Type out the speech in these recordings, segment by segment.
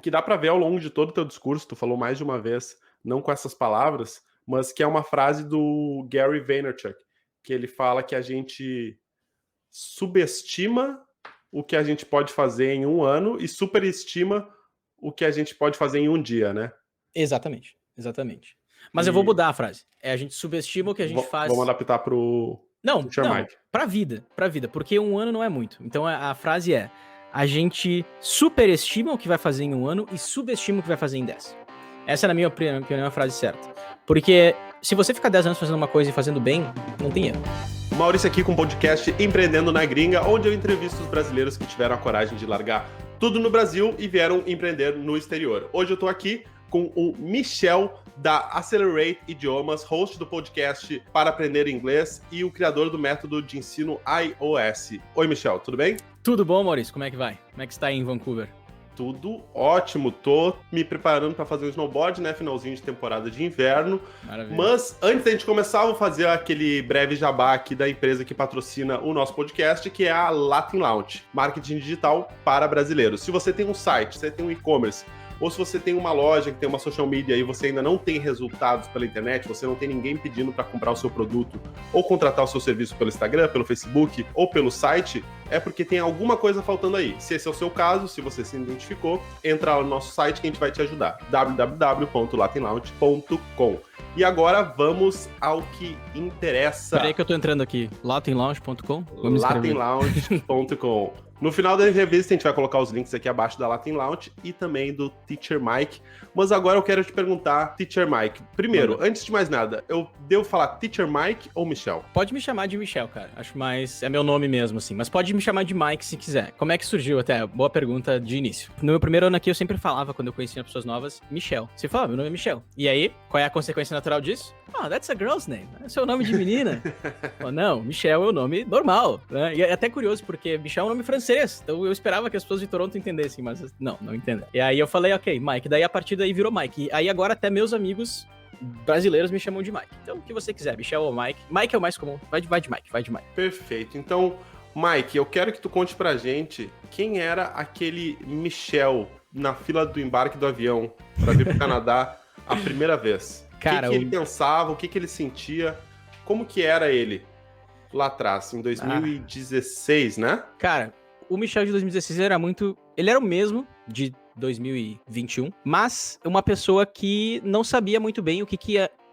que dá para ver ao longo de todo o teu discurso, tu falou mais de uma vez, não com essas palavras, mas que é uma frase do Gary Vaynerchuk, que ele fala que a gente subestima o que a gente pode fazer em um ano e superestima o que a gente pode fazer em um dia, né? Exatamente. Mas eu vou mudar a frase. A gente subestima o que a gente faz... Vamos adaptar pro Teacher Mike. Pra vida, porque um ano não é muito. Então a frase é: a gente superestima o que vai fazer em um ano e subestima o que vai fazer em 10. Essa é, na minha opinião, a frase certa. Porque se você ficar 10 anos fazendo uma coisa e fazendo bem, não tem erro. Maurício aqui com o podcast Empreendendo na Gringa, onde eu entrevisto os brasileiros que tiveram a coragem de largar tudo no Brasil e vieram empreender no exterior. Hoje eu tô aqui com o Michel, da Accelerate Idiomas, host do podcast Para Aprender Inglês e o criador do método de ensino iOS. Oi, Michel, tudo bem? Tudo bom, Maurício? Como é que vai? Como é que está aí em Vancouver? Tudo ótimo, tô me preparando para fazer um snowboard, né? Finalzinho de temporada de inverno. Maravilha. Mas antes da gente começar, eu vou fazer aquele breve jabá aqui da empresa que patrocina o nosso podcast, que é a Latin Launch, marketing digital para brasileiros. Se você tem um site, você tem um e-commerce, ou se você tem uma loja que tem uma social media e você ainda não tem resultados pela internet, você não tem ninguém pedindo para comprar o seu produto ou contratar o seu serviço pelo Instagram, pelo Facebook ou pelo site, é porque tem alguma coisa faltando aí. Se esse é o seu caso, se você se identificou, entra lá no nosso site que a gente vai te ajudar. www.latinlaunch.com. E agora vamos ao que interessa. Peraí que eu tô entrando aqui. latinlaunch.com? latinlaunch.com. No final da entrevista, a gente vai colocar os links aqui abaixo da Latin Launch e também do Teacher Mike. Mas agora eu quero te perguntar, Teacher Mike. Primeiro, antes de mais nada, eu devo falar Teacher Mike ou Michel? Pode me chamar de Michel, cara. Acho mais... é meu nome mesmo, assim. Mas pode me chamar de Mike se quiser. Como é que surgiu até? Boa pergunta de início. No meu primeiro ano aqui, eu sempre falava, quando eu conhecia pessoas novas, Michel. Você fala, meu nome é Michel. E aí, qual é a consequência natural disso? That's a girl's name. É seu nome de menina. Não, Michel é o nome normal, né? E é até curioso, porque Michel é um nome francês. Então eu esperava que as pessoas de Toronto entendessem, mas não entendem. E aí eu falei, ok, Mike. Daí a partir daí virou Mike. E aí agora até meus amigos brasileiros me chamam de Mike. Então o que você quiser, Michel ou Mike. Mike é o mais comum. Vai de Mike. Perfeito. Então, Mike, eu quero que tu conte pra gente quem era aquele Michel na fila do embarque do avião pra vir pro Canadá a primeira vez. Cara, o que ele pensava, o que ele sentia, como que era ele lá atrás, em 2016, né? Cara, o Michel de 2016 era muito... ele era o mesmo de 2021, mas uma pessoa que não sabia muito bem o que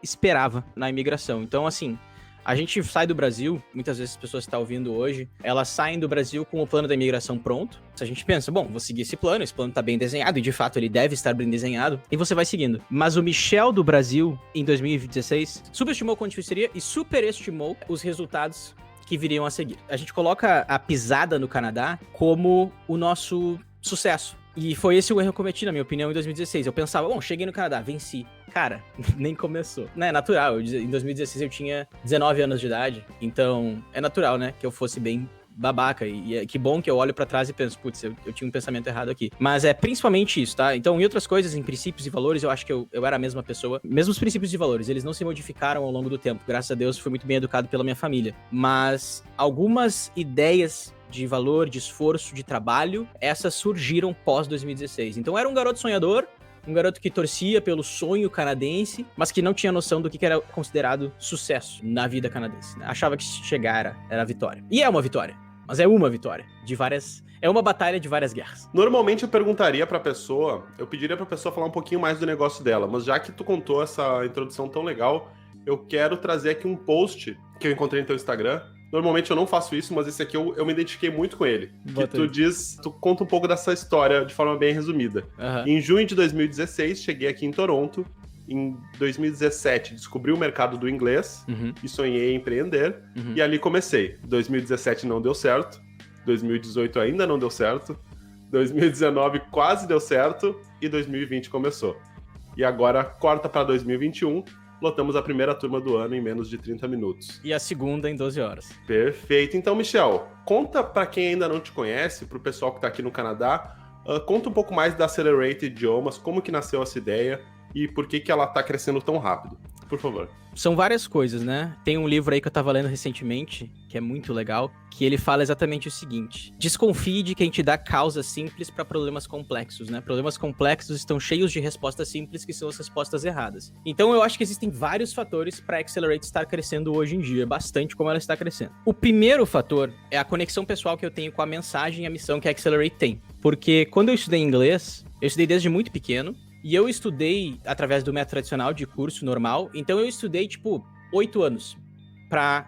esperava na imigração. Então, assim, a gente sai do Brasil, muitas vezes as pessoas que estão ouvindo hoje, elas saem do Brasil com o plano da imigração pronto. A gente pensa, bom, vou seguir esse plano tá bem desenhado, e de fato ele deve estar bem desenhado, e você vai seguindo. Mas o Michel do Brasil, em 2016, subestimou quanto difícil seria e superestimou os resultados que viriam a seguir. A gente coloca a pisada no Canadá como o nosso sucesso. E foi esse o erro que eu cometi, na minha opinião, em 2016. Eu pensava, bom, cheguei no Canadá, venci. Cara, nem começou. Não é natural, em 2016 eu tinha 19 anos de idade, então é natural, né, que eu fosse bem babaca, e que bom que eu olho pra trás e penso, putz, eu tinha um pensamento errado aqui. Mas é principalmente isso, tá? Então, em outras coisas, em princípios e valores, eu acho que eu era a mesma pessoa. Mesmo os princípios e valores, eles não se modificaram ao longo do tempo. Graças a Deus, fui muito bem educado pela minha família. Mas algumas ideias de valor, de esforço, de trabalho, essas surgiram pós-2016. Então, eu era um garoto sonhador, um garoto que torcia pelo sonho canadense, mas que não tinha noção do que era considerado sucesso na vida canadense, né? Achava que chegar era vitória. E é uma vitória, mas é uma vitória de várias... é uma batalha de várias guerras. Normalmente eu perguntaria pra pessoa, eu pediria pra pessoa falar um pouquinho mais do negócio dela, mas já que tu contou essa introdução tão legal, eu quero trazer aqui um post que eu encontrei no teu Instagram. Normalmente eu não faço isso, mas esse aqui eu me identifiquei muito com ele. Que tu conta um pouco dessa história de forma bem resumida. Em junho de 2016, cheguei aqui em Toronto. Em 2017, descobri o mercado do inglês e sonhei em empreender. E ali comecei. 2017 não deu certo. 2018 ainda não deu certo. 2019 quase deu certo. E 2020 começou. E agora corta para 2021. Lotamos a primeira turma do ano em menos de 30 minutos. E a segunda em 12 horas. Perfeito. Então, Michel, conta para quem ainda não te conhece, pro pessoal que tá aqui no Canadá, conta um pouco mais da Accelerate Idiomas, como que nasceu essa ideia e por que ela tá crescendo tão rápido. Por favor. São várias coisas, né? Tem um livro aí que eu tava lendo recentemente, que é muito legal, que ele fala exatamente o seguinte: desconfie de quem te dá causas simples para problemas complexos, né? Problemas complexos estão cheios de respostas simples que são as respostas erradas. Então eu acho que existem vários fatores para a Accelerate estar crescendo hoje em dia, bastante como ela está crescendo. O primeiro fator é a conexão pessoal que eu tenho com a mensagem e a missão que a Accelerate tem. Porque quando eu estudei inglês, eu estudei desde muito pequeno, e eu estudei através do método tradicional de curso normal, então eu estudei, 8 anos pra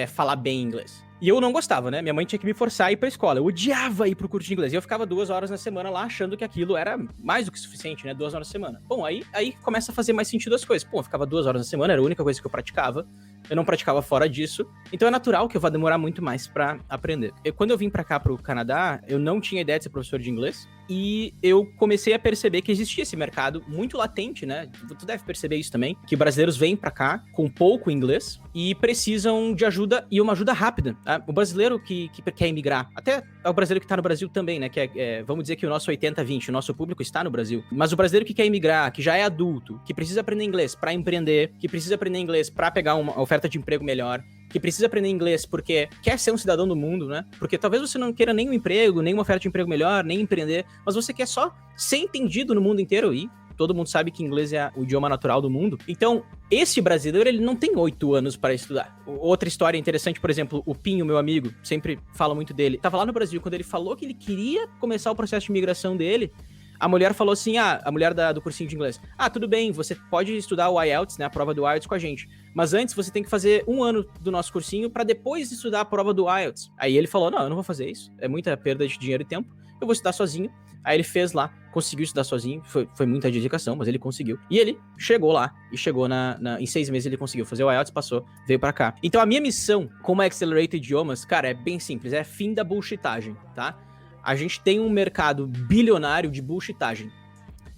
falar bem inglês. E eu não gostava, né? Minha mãe tinha que me forçar a ir pra escola. Eu odiava ir pro curso de inglês. E eu ficava 2 horas na semana lá, achando que aquilo era mais do que suficiente, né? 2 horas na semana. Bom, aí começa a fazer mais sentido as coisas. Pô, eu ficava 2 horas na semana, era a única coisa que eu praticava. Eu não praticava fora disso. Então é natural que eu vá demorar muito mais pra aprender. Quando eu vim pra cá, pro Canadá, eu não tinha ideia de ser professor de inglês. E eu comecei a perceber que existia esse mercado muito latente, né? Tu deve perceber isso também, que brasileiros vêm pra cá com pouco inglês e precisam de ajuda, e uma ajuda rápida. Tá? O brasileiro que quer emigrar, até é o brasileiro que tá no Brasil também, né? Que vamos dizer que o nosso 80-20, o nosso público está no Brasil. Mas o brasileiro que quer emigrar, que já é adulto, que precisa aprender inglês pra empreender, que precisa aprender inglês pra pegar uma oferta de emprego melhor, que precisa aprender inglês porque quer ser um cidadão do mundo, né? Porque talvez você não queira nem um emprego, nem uma oferta de emprego melhor, nem empreender, mas você quer só ser entendido no mundo inteiro, e todo mundo sabe que inglês é o idioma natural do mundo. Então, esse brasileiro, ele não tem 8 anos para estudar. Outra história interessante, por exemplo, o Pinho, meu amigo, sempre falo muito dele, tava lá no Brasil, quando ele falou que ele queria começar o processo de imigração dele, a mulher falou assim, a mulher do cursinho de inglês, tudo bem, você pode estudar o IELTS, né, a prova do IELTS com a gente, mas antes você tem que fazer 1 ano do nosso cursinho para depois estudar a prova do IELTS. Aí ele falou, não, eu não vou fazer isso, é muita perda de dinheiro e tempo, eu vou estudar sozinho. Aí ele fez lá, conseguiu estudar sozinho, foi muita dedicação, mas ele conseguiu. E ele chegou lá, e chegou em 6 meses ele conseguiu fazer o IELTS, passou, veio pra cá. Então a minha missão como Accelerate Idiomas, cara, é bem simples, é fim da bullshitagem, tá? A gente tem um mercado bilionário de bullshitagem.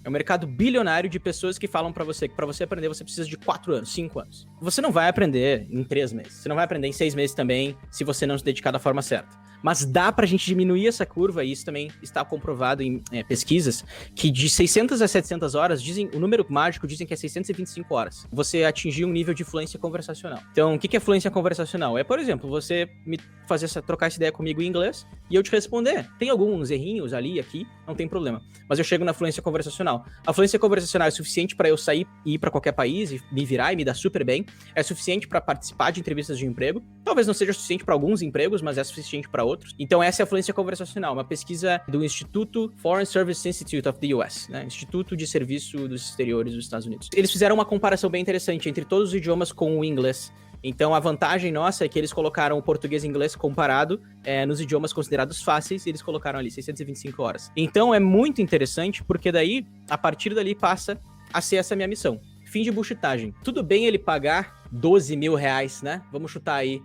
É um mercado bilionário de pessoas que falam pra você que pra você aprender você precisa de 4 anos, 5 anos. Você não vai aprender em 3 meses. Você não vai aprender em 6 meses também, se você não se dedicar da forma certa. Mas dá pra gente diminuir essa curva, e isso também está comprovado em pesquisas, que de 600 a 700 horas, o número mágico dizem que é 625 horas, você atingir um nível de fluência conversacional. Então, o que é fluência conversacional? É, por exemplo, você me trocar essa ideia comigo em inglês, e eu te responder. Tem alguns errinhos ali, aqui, não tem problema. Mas eu chego na fluência conversacional. A fluência conversacional é suficiente para eu sair e ir para qualquer país e me virar e me dar super bem. É suficiente para participar de entrevistas de emprego. Talvez não seja suficiente para alguns empregos, mas é suficiente para outros. Então essa é a fluência conversacional, uma pesquisa do Instituto Foreign Service Institute of the US, né? Instituto de Serviço dos Exteriores dos Estados Unidos. Eles fizeram uma comparação bem interessante entre todos os idiomas com o inglês. Então a vantagem nossa é que eles colocaram o português e inglês comparado nos idiomas considerados fáceis, e eles colocaram ali 625 horas. Então é muito interessante, porque daí, a partir dali, passa a ser essa minha missão. Fim de bullshitagem. Tudo bem ele pagar 12 mil reais, né? Vamos chutar aí,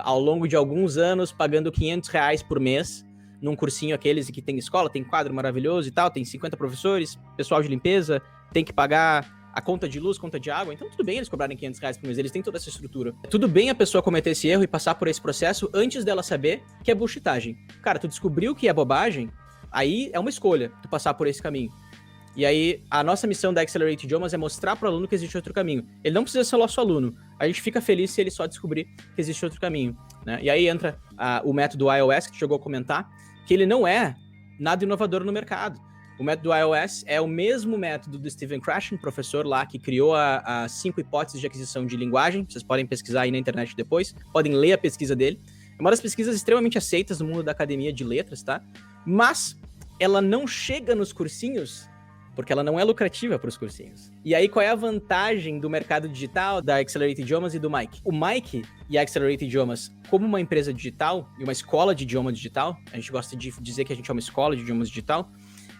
ao longo de alguns anos, pagando 500 reais por mês, num cursinho aqueles que tem escola, tem quadro maravilhoso e tal, tem 50 professores, pessoal de limpeza, tem que pagar a conta de luz, conta de água, então tudo bem eles cobrarem 500 reais por mês, eles têm toda essa estrutura. Tudo bem a pessoa cometer esse erro e passar por esse processo antes dela saber que é bullshitagem. Cara, tu descobriu que é bobagem, aí é uma escolha tu passar por esse caminho. E aí, a nossa missão da Accelerate Idiomas é mostrar pro aluno que existe outro caminho. Ele não precisa ser nosso aluno. A gente fica feliz se ele só descobrir que existe outro caminho, né? E aí entra o método iOS, que tu chegou a comentar, que ele não é nada inovador no mercado. O método iOS é o mesmo método do Stephen Krashen, professor lá que criou as 5 hipóteses de aquisição de linguagem. Vocês podem pesquisar aí na internet depois, podem ler a pesquisa dele. É uma das pesquisas extremamente aceitas no mundo da academia de letras, tá? Mas ela não chega nos cursinhos porque ela não é lucrativa para os cursinhos. E aí, qual é a vantagem do mercado digital, da Accelerate Idiomas e do Mike? O Mike e a Accelerate Idiomas, como uma empresa digital e uma escola de idioma digital, a gente gosta de dizer que a gente é uma escola de idiomas digital,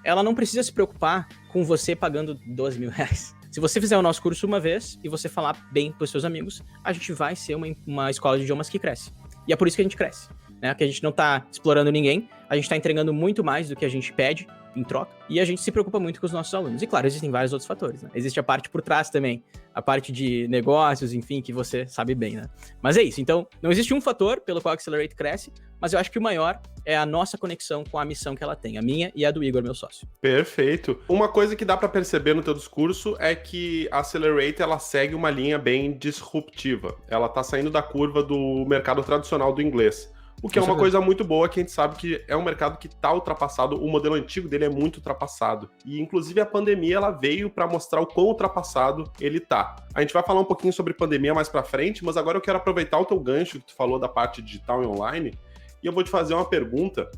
ela não precisa se preocupar com você pagando 12 mil reais. Se você fizer o nosso curso uma vez e você falar bem para os seus amigos, a gente vai ser uma escola de idiomas que cresce. E é por isso que a gente cresce, né? Que a gente não está explorando ninguém, a gente está entregando muito mais do que a gente pede em troca, e a gente se preocupa muito com os nossos alunos. E claro, existem vários outros fatores, né? Existe a parte por trás também, a parte de negócios, enfim, que você sabe bem, né? Mas é isso, então, não existe um fator pelo qual a Accelerate cresce, mas eu acho que o maior é a nossa conexão com a missão que ela tem, a minha e a do Igor, meu sócio. Perfeito. Uma coisa que dá pra perceber no teu discurso é que a Accelerate, ela segue uma linha bem disruptiva. Ela tá saindo da curva do mercado tradicional do inglês. O que é uma coisa muito boa, que a gente sabe que é um mercado que tá ultrapassado, o modelo antigo dele é muito ultrapassado. E, inclusive, a pandemia, ela veio para mostrar o quão ultrapassado ele tá. A gente vai falar um pouquinho sobre pandemia mais pra frente, mas agora eu quero aproveitar o teu gancho que tu falou da parte digital e online, e eu vou te fazer uma pergunta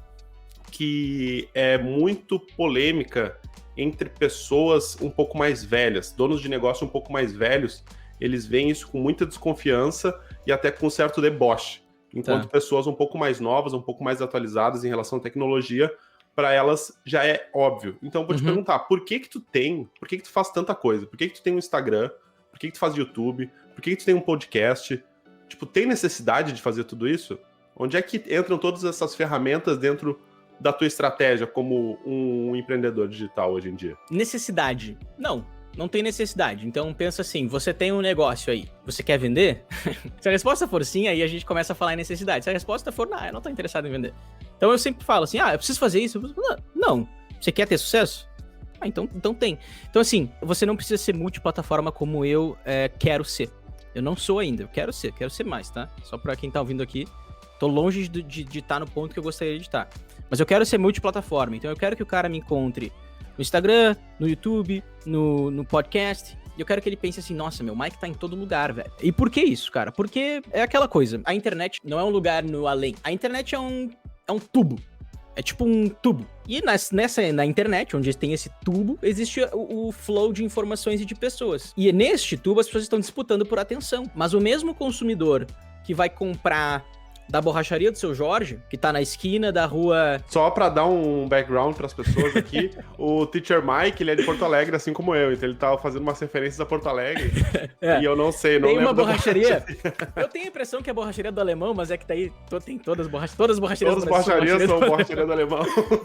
que é muito polêmica entre pessoas um pouco mais velhas, donos de negócio um pouco mais velhos. Eles veem isso com muita desconfiança e até com um certo deboche. Enquanto pessoas um pouco mais novas, um pouco mais atualizadas em relação à tecnologia, para elas já é óbvio. Então eu vou te perguntar, por que tu faz tanta coisa? Por que tu tem um Instagram? Por que tu faz YouTube? Por que tu tem um podcast? Tipo, tem necessidade de fazer tudo isso? Onde é que entram todas essas ferramentas dentro da tua estratégia como um empreendedor digital hoje em dia? Necessidade? Não tem necessidade. Então pensa assim, você tem um negócio aí, você quer vender? Se a resposta for sim, aí a gente começa a falar em necessidade. Se a resposta for, não, eu não tô interessado em vender. Então eu sempre falo assim, eu preciso fazer isso. Não. Você quer ter sucesso? Então tem. Então assim, você não precisa ser multiplataforma como eu quero ser. Eu não sou ainda, eu quero ser mais, tá? Só pra quem tá ouvindo aqui, tô longe de estar no ponto que eu gostaria de estar. Mas eu quero ser multiplataforma, então eu quero que o cara me encontre no Instagram, no YouTube, no podcast. E eu quero que ele pense assim, nossa, meu, o Mike tá em todo lugar, velho. E por que isso, cara? Porque é aquela coisa, a internet não é um lugar no além. A internet é um tubo. É tipo um tubo. E na internet, onde tem esse tubo, existe o flow de informações e de pessoas. E neste tubo, as pessoas estão disputando por atenção. Mas o mesmo consumidor que vai comprar da borracharia do seu Jorge, que tá na esquina da rua... Só pra dar um background pras pessoas aqui, o Teacher Mike, ele é de Porto Alegre, assim como eu, então ele tava fazendo umas referências a Porto Alegre, e eu não sei, não tem lembro. Tem uma borracharia, eu tenho a impressão que é a borracharia do alemão, mas é que tá aí, tem todas as borracharias. Todas as borracharias são borracharia do alemão.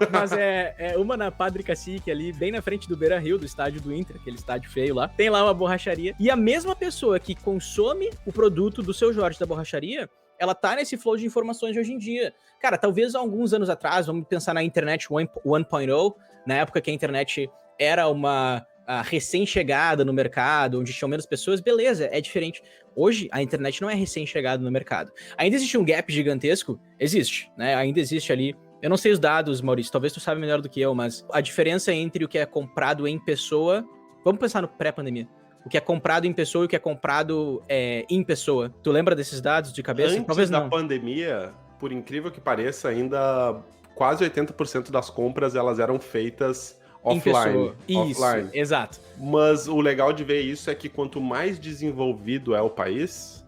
Mas é uma na Padre Cacique ali, bem na frente do Beira-Rio, do estádio do Inter, aquele estádio feio lá. Tem lá uma borracharia, e a mesma pessoa que consome o produto do seu Jorge da borracharia, ela tá nesse flow de informações de hoje em dia. Cara, talvez há alguns anos atrás, vamos pensar na internet 1.0, na época que a internet era uma recém-chegada no mercado, onde tinham menos pessoas, beleza, é diferente. Hoje, a internet não é recém-chegada no mercado. Ainda existe um gap gigantesco? Existe, né? Ainda existe ali. Eu não sei os dados, Maurício, talvez tu saiba melhor do que eu, mas a diferença entre o que é comprado em pessoa... Vamos pensar no pré-pandemia. O que é comprado em pessoa e o que é comprado em pessoa. Tu lembra desses dados de cabeça? Antes Talvez da não. pandemia, por incrível que pareça, ainda quase 80% das compras elas eram feitas offline. Isso, exato. Mas o legal de ver isso é que quanto mais desenvolvido é o país...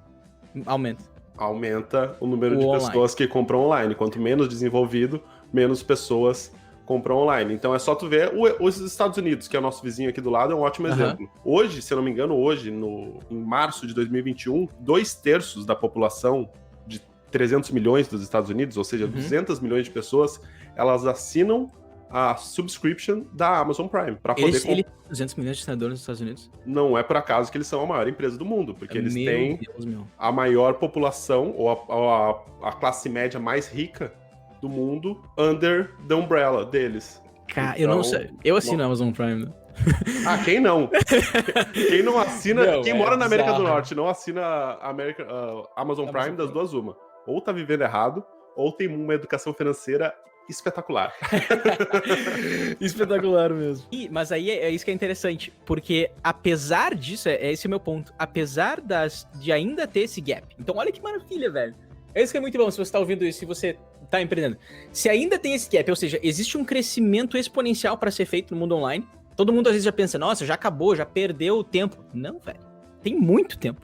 Aumenta o número de pessoas que compram online. Quanto menos desenvolvido, menos pessoas compram online. Então é só tu ver os Estados Unidos, que é o nosso vizinho aqui do lado, é um ótimo exemplo. Hoje, se eu não me engano, em março de 2021, 2/3 da população de 300 milhões dos Estados Unidos, ou seja, 200 milhões de pessoas, elas assinam a subscription da Amazon Prime. Para poder Ele tem 200 milhões de assinadores nos Estados Unidos? Não é por acaso que eles são a maior empresa do mundo, porque eles têm a maior população, ou a classe média mais rica do mundo under the umbrella deles. Cara, então, eu não sei. Eu assino a Amazon Prime, né? Quem não? Quem não assina... quem mora na América do Norte não assina a Amazon Prime, das duas uma. Ou tá vivendo errado, ou tem uma educação financeira espetacular. Espetacular mesmo. Mas aí é isso que é interessante, porque apesar disso, esse é o meu ponto, apesar de ainda ter esse gap. Então olha que maravilha, velho. É isso que é muito bom, se você tá ouvindo isso, se você tá empreendendo. Se ainda tem esse gap, ou seja, existe um crescimento exponencial para ser feito no mundo online, todo mundo às vezes já pensa, nossa, já acabou, já perdeu o tempo. Não, velho. Tem muito tempo.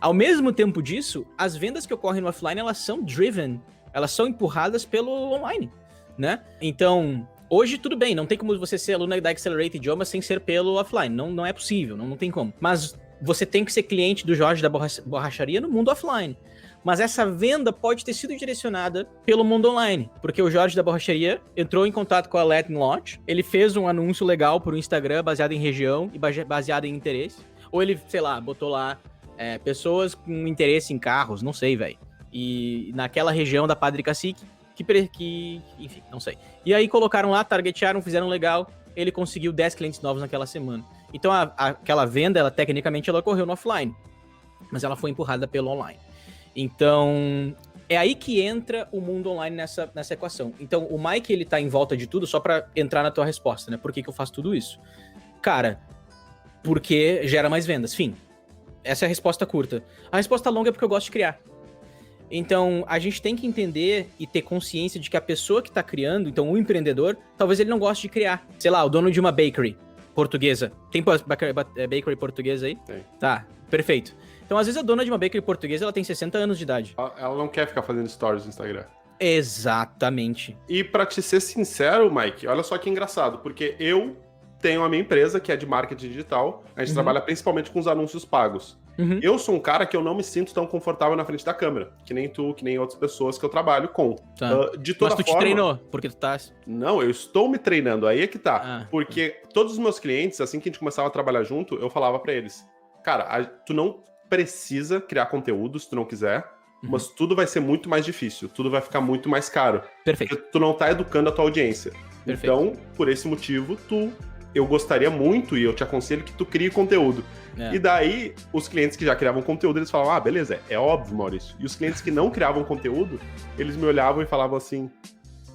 Ao mesmo tempo disso, as vendas que ocorrem no offline, elas são driven, elas são empurradas pelo online, né? Então, hoje tudo bem, não tem como você ser aluno da Accelerate Idiomas sem ser pelo offline, não é possível, não tem como. Mas você tem que ser cliente do Jorge da borracharia no mundo offline. Mas essa venda pode ter sido direcionada pelo mundo online, porque o Jorge da borracharia entrou em contato com a Latin Lodge, ele fez um anúncio legal pro Instagram baseado em região e baseado em interesse, ou ele, sei lá, botou lá pessoas com interesse em carros, não sei, velho. E naquela região da Padre Cacique, enfim, não sei. E aí colocaram lá, targetearam, fizeram legal, ele conseguiu 10 clientes novos naquela semana. Então aquela venda, ela tecnicamente ela ocorreu no offline, mas ela foi empurrada pelo online. Então, é aí que entra o mundo online nessa equação. Então, o Mike, ele tá em volta de tudo, só pra entrar na tua resposta, né? Por que eu faço tudo isso? Cara, porque gera mais vendas, fim. Essa é a resposta curta. A resposta longa é porque eu gosto de criar. Então, a gente tem que entender e ter consciência de que a pessoa que tá criando, então o empreendedor, talvez ele não goste de criar. Sei lá, o dono de uma bakery portuguesa. Tem bakery portuguesa aí? Tem. Tá, perfeito. Então, às vezes, a dona de uma bakery portuguesa, ela tem 60 anos de idade. Ela não quer ficar fazendo stories no Instagram. Exatamente. E pra te ser sincero, Mike, olha só que engraçado, porque eu tenho a minha empresa, que é de marketing digital, a gente trabalha principalmente com os anúncios pagos. Eu sou um cara que eu não me sinto tão confortável na frente da câmera, que nem tu, que nem outras pessoas que eu trabalho com. Tá. De toda Mas tu forma, te treinou, porque tu tá... Não, eu estou me treinando, aí é que tá. Porque todos os meus clientes, assim que a gente começava a trabalhar junto, eu falava pra eles, cara, tu não precisa criar conteúdo se tu não quiser, mas tudo vai ser muito mais difícil, tudo vai ficar muito mais caro. Perfeito. Porque tu não tá educando a tua audiência. Perfeito. Então, por esse motivo, eu gostaria muito e eu te aconselho que tu crie conteúdo. E daí, os clientes que já criavam conteúdo, eles falavam, beleza, é óbvio, Maurício. E os clientes que não criavam conteúdo, eles me olhavam e falavam assim,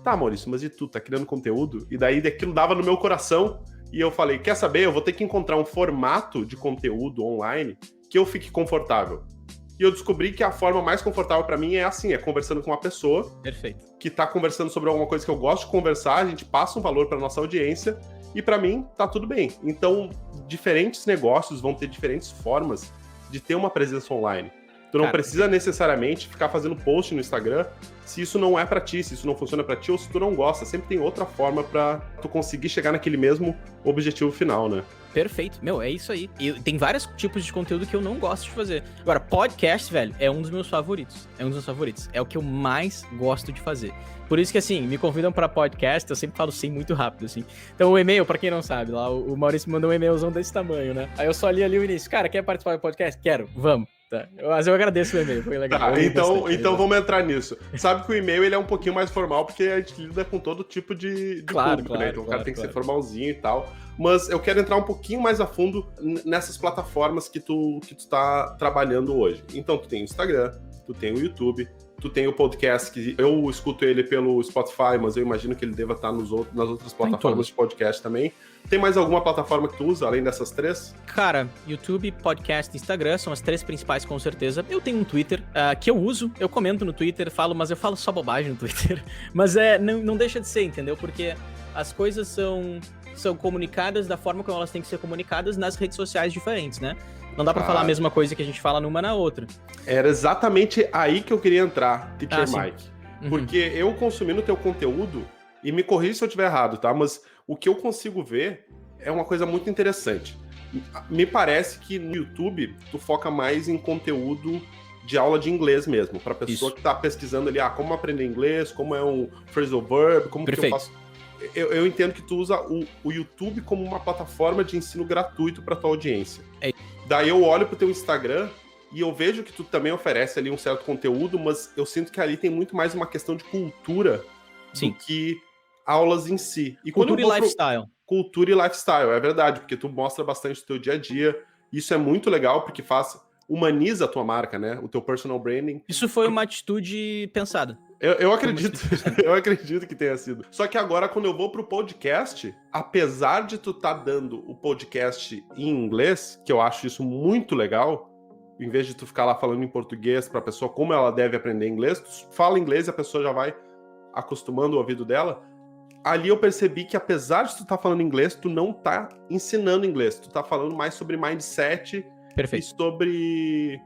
tá, Maurício, mas e tu, tá criando conteúdo? E daí, aquilo dava no meu coração e eu falei, quer saber, eu vou ter que encontrar um formato de conteúdo online que eu fique confortável. E eu descobri que a forma mais confortável pra mim é assim, é conversando com uma pessoa que tá conversando sobre alguma coisa que eu gosto de conversar, a gente passa um valor pra nossa audiência e pra mim tá tudo bem. Então, diferentes negócios vão ter diferentes formas de ter uma presença online. Tu não precisa necessariamente ficar fazendo post no Instagram se isso não é pra ti, se isso não funciona pra ti ou se tu não gosta. Sempre tem outra forma pra tu conseguir chegar naquele mesmo objetivo final, né? Perfeito. Meu, é isso aí. E tem vários tipos de conteúdo que eu não gosto de fazer. Agora, podcast, velho, é um dos meus favoritos. É o que eu mais gosto de fazer. Por isso que, assim, me convidam pra podcast, eu sempre falo sim muito rápido, assim. Então, o e-mail, pra quem não sabe, lá o Maurício me mandou um e-mailzão desse tamanho, né? Aí eu só li ali o início. Cara, quer participar do podcast? Quero. Vamos. Tá. Mas eu agradeço o e-mail, foi legal. Tá, então vamos entrar nisso. Sabe que o e-mail ele é um pouquinho mais formal, porque a gente lida com todo tipo de público, né? Então o cara tem que ser formalzinho e tal. Mas eu quero entrar um pouquinho mais a fundo nessas plataformas que tu tá trabalhando hoje. Então tu tem o Instagram, tu tem o YouTube, tu tem o podcast, que eu escuto ele pelo Spotify, mas eu imagino que ele deva estar nas outras plataformas de podcast também. Tem mais alguma plataforma que tu usa, além dessas três? Cara, YouTube, podcast, Instagram são as três principais, com certeza. Eu tenho um Twitter, que eu uso, eu comento no Twitter, mas eu falo só bobagem no Twitter. Mas não deixa de ser, entendeu? Porque as coisas são comunicadas da forma como elas têm que ser comunicadas nas redes sociais diferentes, né? Não dá pra falar a mesma coisa que a gente fala numa na outra. Era exatamente aí que eu queria entrar, Teacher Mike. Porque eu consumindo teu conteúdo, e me corrija se eu estiver errado, tá? Mas o que eu consigo ver é uma coisa muito interessante. Me parece que no YouTube tu foca mais em conteúdo de aula de inglês mesmo, pra pessoa que tá pesquisando ali, como aprender inglês, como é um phrasal verb, como que eu faço... Eu entendo que tu usa o YouTube como uma plataforma de ensino gratuito para tua audiência. Daí eu olho pro teu Instagram e eu vejo que tu também oferece ali um certo conteúdo, mas eu sinto que ali tem muito mais uma questão de cultura do que aulas em si. E cultura e lifestyle. Cultura e lifestyle, é verdade, porque tu mostra bastante o teu dia a dia. Isso é muito legal, porque humaniza a tua marca, né? O teu personal branding. Isso foi uma atitude pensada. Eu acredito que tenha sido. Só que agora, quando eu vou pro podcast, apesar de tu tá dando o podcast em inglês, que eu acho isso muito legal, em vez de tu ficar lá falando em português pra pessoa como ela deve aprender inglês, tu fala inglês e a pessoa já vai acostumando o ouvido dela. Ali eu percebi que apesar de tu tá falando inglês, tu não tá ensinando inglês. Tu tá falando mais sobre mindset e sobre...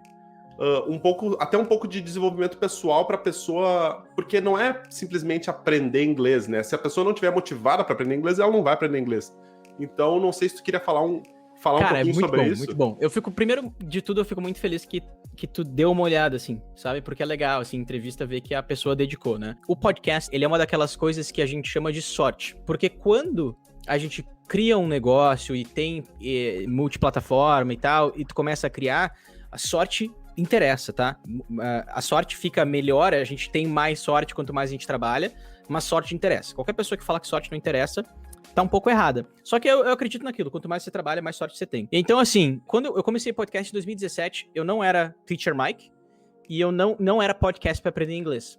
até um pouco de desenvolvimento pessoal para a pessoa, porque não é simplesmente aprender inglês, né? Se a pessoa não estiver motivada para aprender inglês, ela não vai aprender inglês. Então, não sei se tu queria falar um pouquinho sobre isso. Muito bom. Primeiro de tudo, eu fico muito feliz que tu deu uma olhada, assim, sabe? Porque é legal, assim, entrevista ver que a pessoa dedicou, né? O podcast, ele é uma daquelas coisas que a gente chama de sorte, porque quando a gente cria um negócio e tem multiplataforma e tal, e tu começa a criar, a sorte interessa, tá? A sorte fica melhor, a gente tem mais sorte quanto mais a gente trabalha, mas sorte interessa. Qualquer pessoa que fala que sorte não interessa, tá um pouco errada. Só que eu acredito naquilo, quanto mais você trabalha, mais sorte você tem. Então, assim, quando eu comecei podcast em 2017, eu não era Teacher Mike, e eu não era podcast para aprender inglês.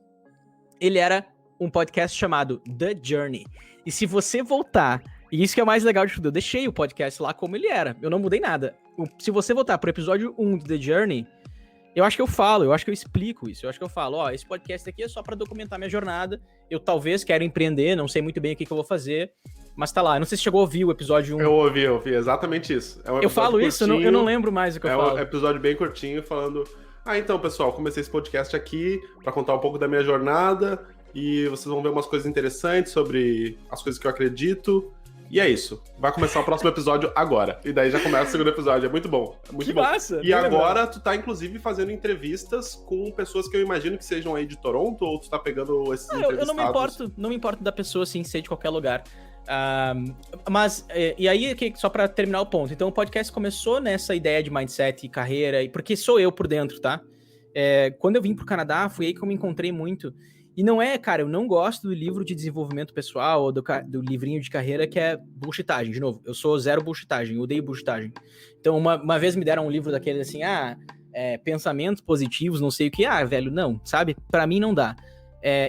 Ele era um podcast chamado The Journey. E se você voltar, e isso que é o mais legal de tudo, eu deixei o podcast lá como ele era, eu não mudei nada. Se você voltar pro episódio 1 do The Journey, eu acho que eu explico isso. Eu acho que eu falo, esse podcast aqui é só pra documentar minha jornada, eu talvez quero empreender, não sei muito bem o que eu vou fazer, mas tá lá. Eu não sei se chegou a ouvir o episódio 1. Eu ouvi exatamente isso. Eu falo isso, eu não lembro mais o que eu falo. É um episódio bem curtinho, falando... então, pessoal, comecei esse podcast aqui pra contar um pouco da minha jornada, e vocês vão ver umas coisas interessantes sobre as coisas que eu acredito. E é isso. Vai começar o próximo episódio agora. E daí já começa o segundo episódio. É muito bom. É muito que bom. Massa! E agora tu tá, inclusive, fazendo entrevistas com pessoas que eu imagino que sejam aí de Toronto, ou tu tá pegando esses entrevistados? Eu não me importo da pessoa, assim, ser de qualquer lugar. Mas, e aí, só pra terminar o ponto. Então, o podcast começou nessa ideia de mindset e carreira, porque sou eu por dentro, tá? Quando eu vim pro Canadá, foi aí que eu me encontrei muito. E não cara, eu não gosto do livro de desenvolvimento pessoal ou do livrinho de carreira que é bullshitagem. De novo, eu sou zero bullshitagem, eu odeio bullshitagem. Então, uma vez me deram um livro daqueles assim, pensamentos positivos, não sei o que. Velho, não, sabe? Pra mim não dá.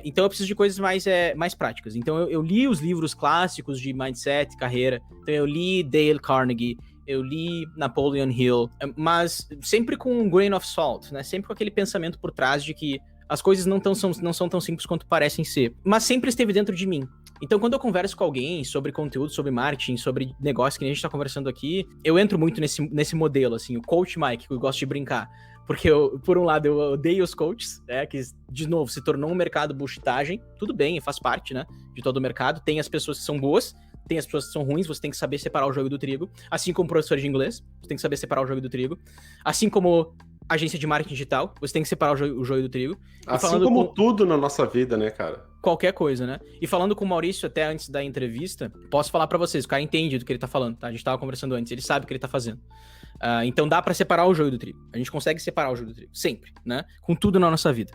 Então eu preciso de coisas mais práticas. Então eu li os livros clássicos de mindset, carreira. Então eu li Dale Carnegie, eu li Napoleon Hill, mas sempre com um grain of salt, né? Sempre com aquele pensamento por trás de que as coisas não são tão simples quanto parecem ser. Mas sempre esteve dentro de mim. Então, quando eu converso com alguém sobre conteúdo, sobre marketing, sobre negócio, que nem a gente tá conversando aqui, eu entro muito nesse modelo, assim, o Coach Mike, que eu gosto de brincar. Porque, por um lado, eu odeio os coaches, que, de novo, se tornou um mercado bullshitagem. Tudo bem, faz parte, né, de todo o mercado. Tem as pessoas que são boas, tem as pessoas que são ruins, você tem que saber separar o joio do trigo. Assim como professor de inglês, você tem que saber separar o joio do trigo. Assim como agência de marketing digital, você tem que separar o joio do trigo. Assim como tudo na nossa vida, né, cara? Qualquer coisa, né? E falando com o Maurício até antes da entrevista, posso falar pra vocês, o cara entende do que ele tá falando, tá? A gente tava conversando antes, ele sabe o que ele tá fazendo. Então dá pra separar o joio do trigo. A gente consegue separar o joio do trigo, sempre, né? Com tudo na nossa vida.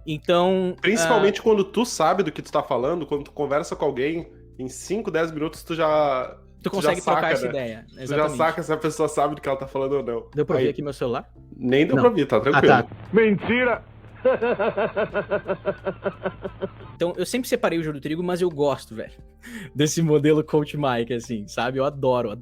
Então... Principalmente quando tu sabe do que tu tá falando, quando tu conversa com alguém, em 5, 10 minutos tu já... Tu consegue trocar essa ideia. Exatamente. Tu já saca se a pessoa sabe do que ela tá falando ou não. Deu pra ouvir aqui meu celular? Nem deu pra ouvir, tá tranquilo. Tá. Mentira! Então, eu sempre separei o joio do trigo, mas eu gosto, velho, desse modelo Coach Mike, assim, sabe? Eu adoro.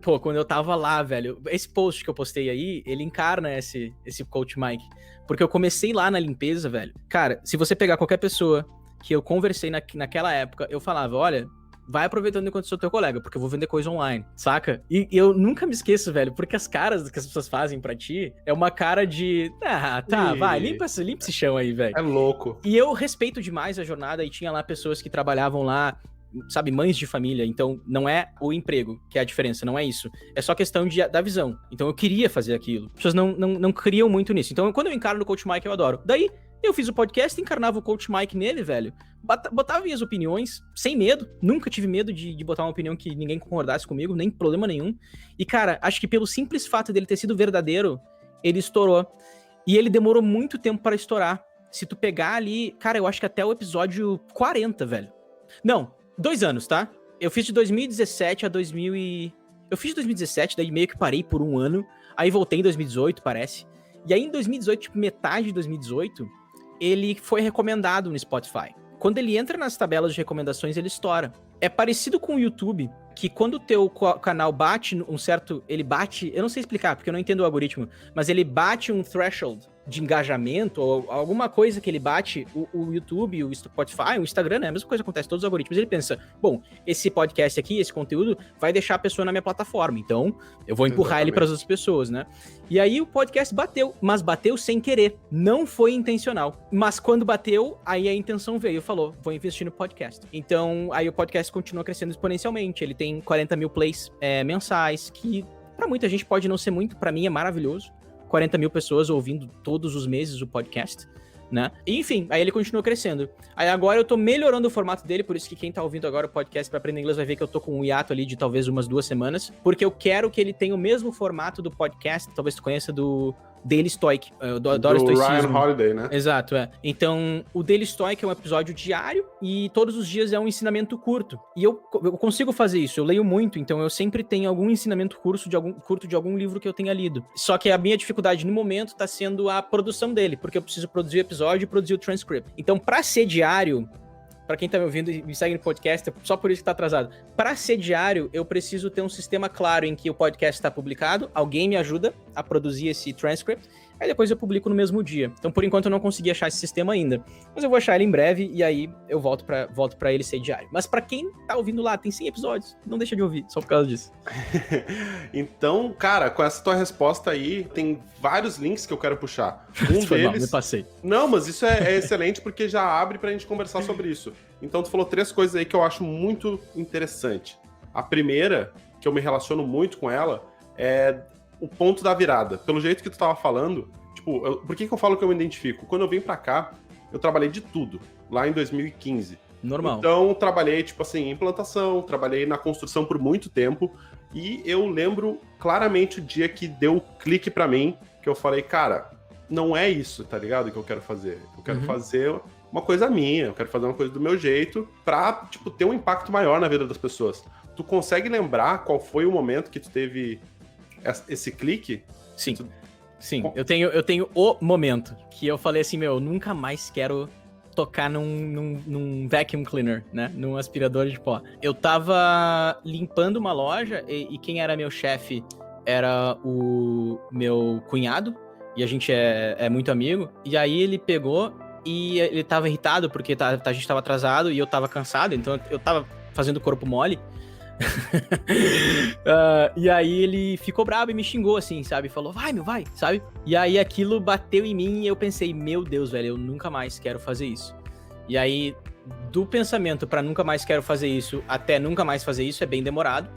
Pô, quando eu tava lá, velho, esse post que eu postei aí, ele encarna esse Coach Mike. Porque eu comecei lá na limpeza, velho. Cara, se você pegar qualquer pessoa que eu conversei naquela época, eu falava, olha... vai aproveitando enquanto sou teu colega, porque eu vou vender coisa online, saca? E eu nunca me esqueço, velho, porque as caras que as pessoas fazem pra ti é uma cara de... vai, limpa esse chão aí, velho. É louco. E eu respeito demais a jornada e tinha lá pessoas que trabalhavam lá, sabe, mães de família, então não é o emprego que é a diferença, não é isso. É só questão da visão. Então eu queria fazer aquilo. As pessoas não criam muito nisso. Então quando eu encaro no Coach Mike, eu adoro. Daí, eu fiz o podcast, encarnava o Coach Mike nele, velho. Botava minhas opiniões, sem medo. Nunca tive medo de botar uma opinião que ninguém concordasse comigo, nem problema nenhum. E, cara, acho que pelo simples fato dele ter sido verdadeiro, ele estourou. E ele demorou muito tempo para estourar. Se tu pegar ali... Cara, eu acho que até o episódio 40, velho. Não, 2 anos, tá? Eu fiz de 2017 a 2000 e... Eu fiz de 2017, daí meio que parei por 1 ano. Aí voltei em 2018, parece. E aí em 2018, tipo, metade de 2018... ele foi recomendado no Spotify. Quando ele entra nas tabelas de recomendações, ele estoura. É parecido com o YouTube, que quando o teu canal bate um certo... Ele bate... Eu não sei explicar, porque eu não entendo o algoritmo, mas ele bate um threshold de engajamento, ou alguma coisa que ele bate, o YouTube, o Spotify, o Instagram, né? A mesma coisa acontece, todos os algoritmos. Ele pensa, bom, esse podcast aqui, esse conteúdo, vai deixar a pessoa na minha plataforma, então eu vou empurrar ele para as outras pessoas, né? E aí o podcast bateu, mas bateu sem querer, não foi intencional. Mas quando bateu, aí a intenção veio, falou, vou investir no podcast. Então, aí o podcast continua crescendo exponencialmente, ele tem 40 mil plays mensais, que pra muita gente pode não ser muito, pra mim é maravilhoso. 40 mil pessoas ouvindo todos os meses o podcast, né? E, enfim, aí ele continua crescendo. Aí agora eu tô melhorando o formato dele, por isso que quem tá ouvindo agora o podcast pra aprender inglês vai ver que eu tô com um hiato ali de talvez umas 2 semanas, porque eu quero que ele tenha o mesmo formato do podcast, talvez tu conheça do Daily Stoic. Eu adoro Do estoicismo. Ryan Holiday, né? Exato, é. Então, o Daily Stoic é um episódio diário e todos os dias é um ensinamento curto. E eu consigo fazer isso, eu leio muito, então eu sempre tenho algum ensinamento curto de algum livro que eu tenha lido. Só que a minha dificuldade no momento tá sendo a produção dele, porque eu preciso produzir o episódio e produzir o transcript. Então, pra ser diário, pra quem tá me ouvindo e me segue no podcast, é só por isso que tá atrasado. Pra ser diário, eu preciso ter um sistema claro em que o podcast tá publicado, alguém me ajuda a produzir esse transcript, aí depois eu publico no mesmo dia. Então, por enquanto, eu não consegui achar esse sistema ainda. Mas eu vou achar ele em breve e aí eu volto pra ele ser diário. Mas pra quem tá ouvindo lá, tem 100 episódios. Não deixa de ouvir, só por causa disso. Então, cara, com essa tua resposta aí, tem vários links que eu quero puxar. Foi mal, me passei. Não, mas isso é excelente porque já abre pra gente conversar sobre isso. Então, tu falou 3 coisas aí que eu acho muito interessante. A primeira, que eu me relaciono muito com ela, é o ponto da virada. Pelo jeito que tu tava falando, tipo, por que eu falo que eu me identifico? Quando eu vim pra cá, eu trabalhei de tudo, lá em 2015. Normal. Então, trabalhei, tipo assim, em plantação, trabalhei na construção por muito tempo, e eu lembro claramente o dia que deu o clique pra mim, que eu falei, cara, não é isso, tá ligado, que eu quero fazer. Eu quero fazer uma coisa minha, eu quero fazer uma coisa do meu jeito, pra, tipo, ter um impacto maior na vida das pessoas. Tu consegue lembrar qual foi o momento que tu teve esse clique? Sim. Sim, eu tenho o momento que eu falei assim, meu, eu nunca mais quero tocar num vacuum cleaner, né? Num aspirador de pó. Eu tava limpando uma loja e quem era meu chefe era o meu cunhado, e a gente é muito amigo, e aí ele pegou e ele tava irritado porque a gente tava atrasado e eu tava cansado, então eu tava fazendo corpo mole. E aí ele ficou bravo e me xingou assim, sabe? Falou, vai, meu, vai, sabe? E aí aquilo bateu em mim e eu pensei, meu Deus, velho, eu nunca mais quero fazer isso. E aí, do pensamento pra nunca mais quero fazer isso até nunca mais fazer isso é bem demorado,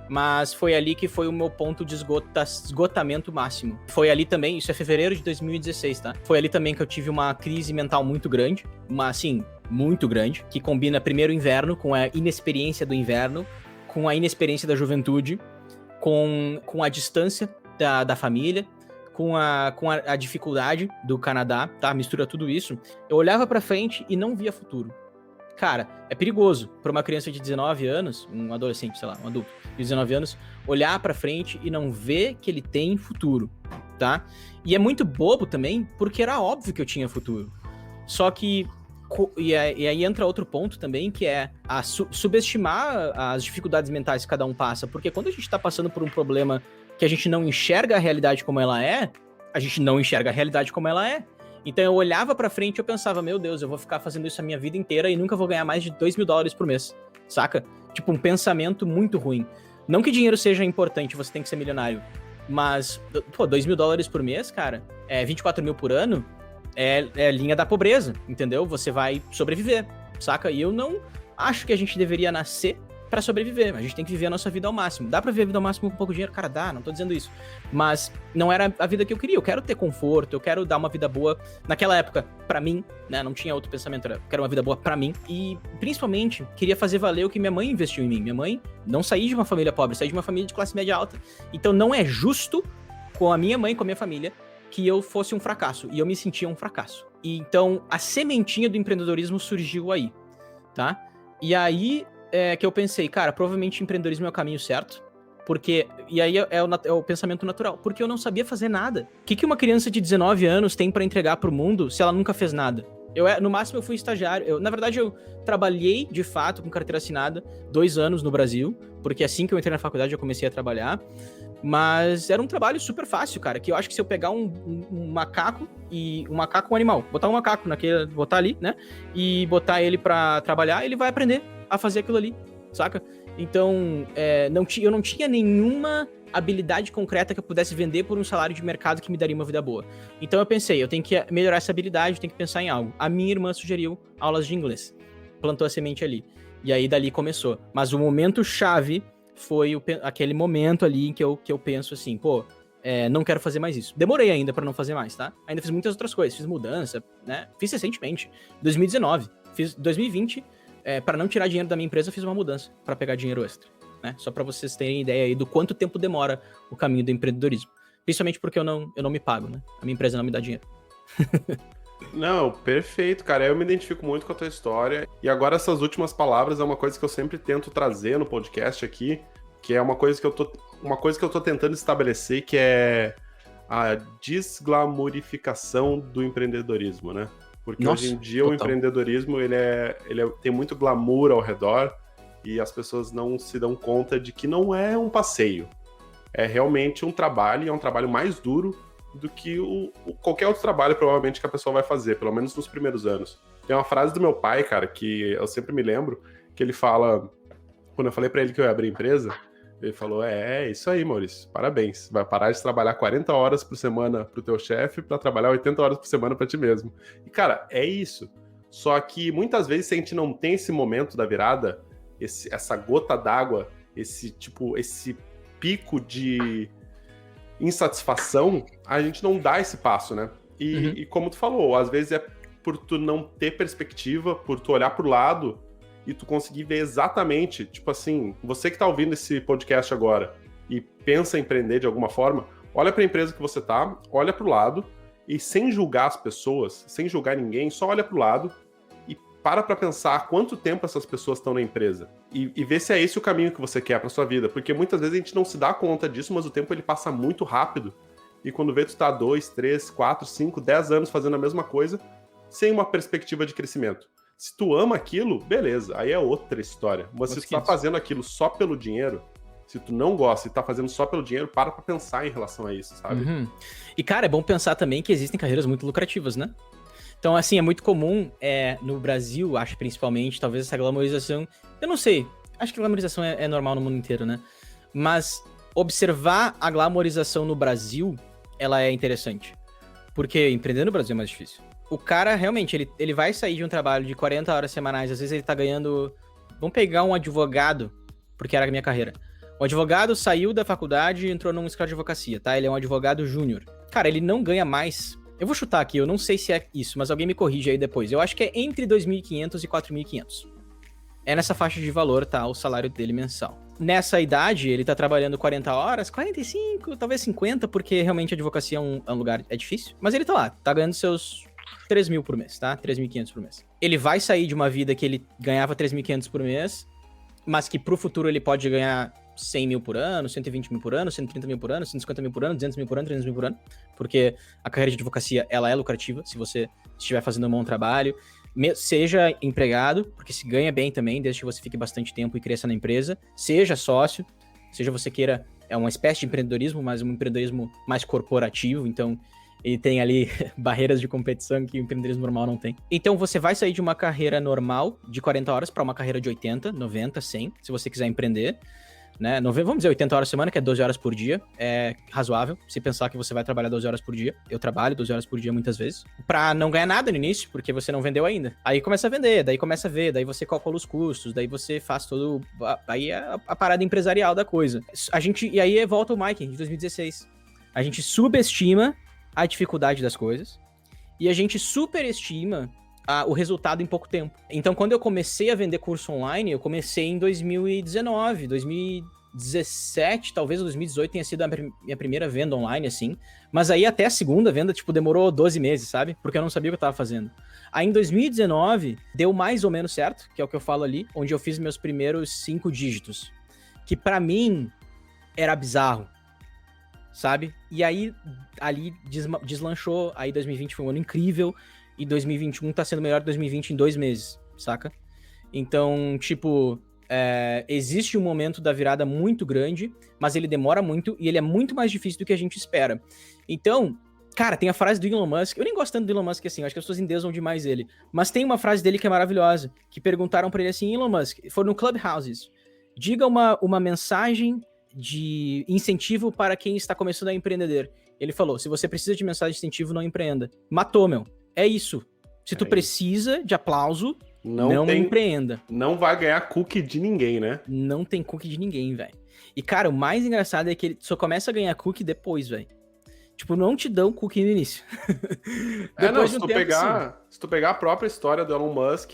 mas foi ali que foi o meu ponto de esgotamento máximo. Foi ali também, isso é fevereiro de 2016, tá? Foi ali também que eu tive uma crise mental muito grande, muito grande, que combina primeiro o inverno com a inexperiência do inverno, com a inexperiência da juventude, com a distância da família, com a dificuldade do Canadá, tá? Mistura tudo isso. Eu olhava pra frente e não via futuro. Cara, é perigoso pra uma criança de 19 anos, um adolescente, sei lá, um adulto de 19 anos, olhar pra frente e não ver que ele tem futuro, tá? E é muito bobo também, porque era óbvio que eu tinha futuro. Só que e aí entra outro ponto também, que é subestimar as dificuldades mentais que cada um passa. Porque quando a gente tá passando por um problema que a gente não enxerga a realidade como ela é, a gente não enxerga a realidade como ela é. Então eu olhava pra frente e eu pensava, meu Deus, eu vou ficar fazendo isso a minha vida inteira e nunca vou ganhar mais de $2.000 por mês, saca? Tipo, um pensamento muito ruim. Não que dinheiro seja importante, você tem que ser milionário, mas, pô, $2.000 por mês, cara, 24 mil por ano, é linha da pobreza, entendeu? Você vai sobreviver, saca? E eu não acho que a gente deveria nascer pra sobreviver, a gente tem que viver a nossa vida ao máximo. Dá pra viver a vida ao máximo com pouco dinheiro? Cara, dá, não tô dizendo isso. Mas não era a vida que eu queria, eu quero ter conforto, eu quero dar uma vida boa. Naquela época, pra mim, né, não tinha outro pensamento, eu quero uma vida boa pra mim. E, principalmente, queria fazer valer o que minha mãe investiu em mim. Minha mãe não saí de uma família pobre, saí de uma família de classe média alta. Então não é justo com a minha mãe, com a minha família, que eu fosse um fracasso, e eu me sentia um fracasso. E então, a sementinha do empreendedorismo surgiu aí, tá? E aí que eu pensei, cara, provavelmente empreendedorismo é o caminho certo, porque, e aí é o pensamento natural, porque eu não sabia fazer nada. O que uma criança de 19 anos tem pra entregar pro mundo se ela nunca fez nada? No máximo eu fui estagiário, na verdade eu trabalhei de fato com carteira assinada 2 anos no Brasil, porque assim que eu entrei na faculdade eu comecei a trabalhar, mas era um trabalho super fácil, cara, que eu acho que se eu pegar um macaco, um animal, botar um macaco botar ali, né, e botar ele pra trabalhar, ele vai aprender a fazer aquilo ali, saca? Então, eu não tinha nenhuma habilidade concreta que eu pudesse vender por um salário de mercado que me daria uma vida boa. Então eu pensei, eu tenho que melhorar essa habilidade, eu tenho que pensar em algo. A minha irmã sugeriu aulas de inglês, plantou a semente ali, e aí dali começou. Mas o momento chave foi aquele momento ali em que eu penso assim, pô, não quero fazer mais isso. Demorei ainda pra não fazer mais, tá? Ainda fiz muitas outras coisas, fiz mudança, né? Fiz recentemente, 2019, fiz 2020, para não tirar dinheiro da minha empresa, fiz uma mudança para pegar dinheiro extra, né? Só para vocês terem ideia aí do quanto tempo demora o caminho do empreendedorismo. Principalmente porque eu não me pago, né? A minha empresa não me dá dinheiro. Não, perfeito, cara. Eu me identifico muito com a tua história. E agora essas últimas palavras é uma coisa que eu sempre tento trazer no podcast aqui, que é uma coisa que eu tô tentando estabelecer, que é a desglamorificação do empreendedorismo, né? Porque Nossa, hoje em dia o total. empreendedorismo tem muito glamour ao redor e as pessoas não se dão conta de que não é um passeio. É realmente um trabalho, e é um trabalho mais duro do que qualquer outro trabalho, provavelmente, que a pessoa vai fazer, pelo menos nos primeiros anos. Tem uma frase do meu pai, cara, que eu sempre me lembro, que ele fala, quando eu falei pra ele que eu ia abrir empresa, ele falou, isso aí, Maurício, parabéns, vai parar de trabalhar 40 horas por semana pro teu chefe pra trabalhar 80 horas por semana pra ti mesmo. E, cara, é isso. Só que muitas vezes, se a gente não tem esse momento da virada, essa gota d'água, esse pico de insatisfação, a gente não dá esse passo, né? E como tu falou, às vezes é por tu não ter perspectiva, por tu olhar pro lado e tu conseguir ver exatamente, tipo assim, você que tá ouvindo esse podcast agora e pensa em empreender de alguma forma, olha pra empresa que você tá, olha pro lado e sem julgar as pessoas, sem julgar ninguém, só olha pro lado e para pensar há quanto tempo essas pessoas estão na empresa e ver se é esse o caminho que você quer pra sua vida, porque muitas vezes a gente não se dá conta disso, mas o tempo ele passa muito rápido e quando vê tu tá 2, 3, 4, 5, 10 anos fazendo a mesma coisa sem uma perspectiva de crescimento. Se tu ama aquilo, beleza, aí é outra história. Mas se tu tá fazendo aquilo só pelo dinheiro, se tu não gosta e tá fazendo só pelo dinheiro, para pra pensar em relação a isso, sabe? E, cara, é bom pensar também que existem carreiras muito lucrativas, né? Então, assim, é muito comum, no Brasil, acho principalmente, talvez essa glamorização... Eu não sei, acho que a glamorização é normal no mundo inteiro, né? Mas observar a glamorização no Brasil, ela é interessante. Porque empreender no Brasil é mais difícil. O cara, realmente, ele vai sair de um trabalho de 40 horas semanais, às vezes ele tá ganhando... Vamos pegar um advogado, porque era a minha carreira. O advogado saiu da faculdade e entrou num escritório de advocacia, tá? Ele é um advogado júnior. Cara, ele não ganha mais... Eu vou chutar aqui, eu não sei se é isso, mas alguém me corrige aí depois. Eu acho que é entre 2.500 e 4.500. É nessa faixa de valor, tá? O salário dele mensal. Nessa idade, ele tá trabalhando 40 horas, 45, talvez 50, porque realmente a advocacia é um lugar... É difícil. Mas ele tá lá, tá ganhando seus 3 mil por mês, tá? 3.500 por mês. Ele vai sair de uma vida que ele ganhava 3.500 por mês, mas que pro futuro ele pode ganhar 100 mil por ano, 120 mil por ano, 130 mil por ano, 150 mil por ano, 200 mil por ano, 300 mil por ano, porque a carreira de advocacia, ela é lucrativa, se você estiver fazendo um bom trabalho, seja empregado, porque se ganha bem também, desde que você fique bastante tempo e cresça na empresa, seja sócio, seja você queira, é uma espécie de empreendedorismo, mas um empreendedorismo mais corporativo, então ele tem ali barreiras de competição que o empreendedorismo normal não tem. Então você vai sair de uma carreira normal de 40 horas para uma carreira de 80, 90, 100, se você quiser empreender, né? Vamos dizer 80 horas por semana, que é 12 horas por dia, é razoável, se pensar que você vai trabalhar 12 horas por dia. Eu trabalho 12 horas por dia muitas vezes, pra não ganhar nada no início, porque você não vendeu ainda. Aí começa a vender, daí começa a ver, daí você calcula os custos, daí você faz todo... Aí é a parada empresarial da coisa. E aí volta o Mike, de 2016. A gente subestima a dificuldade das coisas e a gente superestima o resultado em pouco tempo. Então, quando eu comecei a vender curso online, eu comecei em 2019, 2017, talvez 2018 tenha sido a minha primeira venda online, assim. Mas aí até a segunda venda, tipo, demorou 12 meses, sabe? Porque eu não sabia o que eu tava fazendo. Aí em 2019, deu mais ou menos certo, que é o que eu falo ali, onde eu fiz meus primeiros 5 dígitos. Que pra mim era bizarro, sabe? E aí, ali deslanchou, aí 2020 foi um ano incrível, e 2021 tá sendo melhor que 2020 em 2 meses, saca? Então, tipo, existe um momento da virada muito grande, mas ele demora muito e ele é muito mais difícil do que a gente espera. Então, cara, tem a frase do Elon Musk, eu nem gosto tanto do Elon Musk assim, eu acho que as pessoas endeusam demais ele, mas tem uma frase dele que é maravilhosa, que perguntaram pra ele assim, Elon Musk, foi no Clubhouse isso, diga uma mensagem de incentivo para quem está começando a empreender. Ele falou, se você precisa de mensagem de incentivo, não empreenda. Matou, meu. É isso. Se tu precisa de aplauso, não empreenda. Não vai ganhar cookie de ninguém, né? Não tem cookie de ninguém, velho. E, cara, o mais engraçado é que ele só começa a ganhar cookie depois, velho. Tipo, não te dão cookie no início. Se tu pegar a própria história do Elon Musk,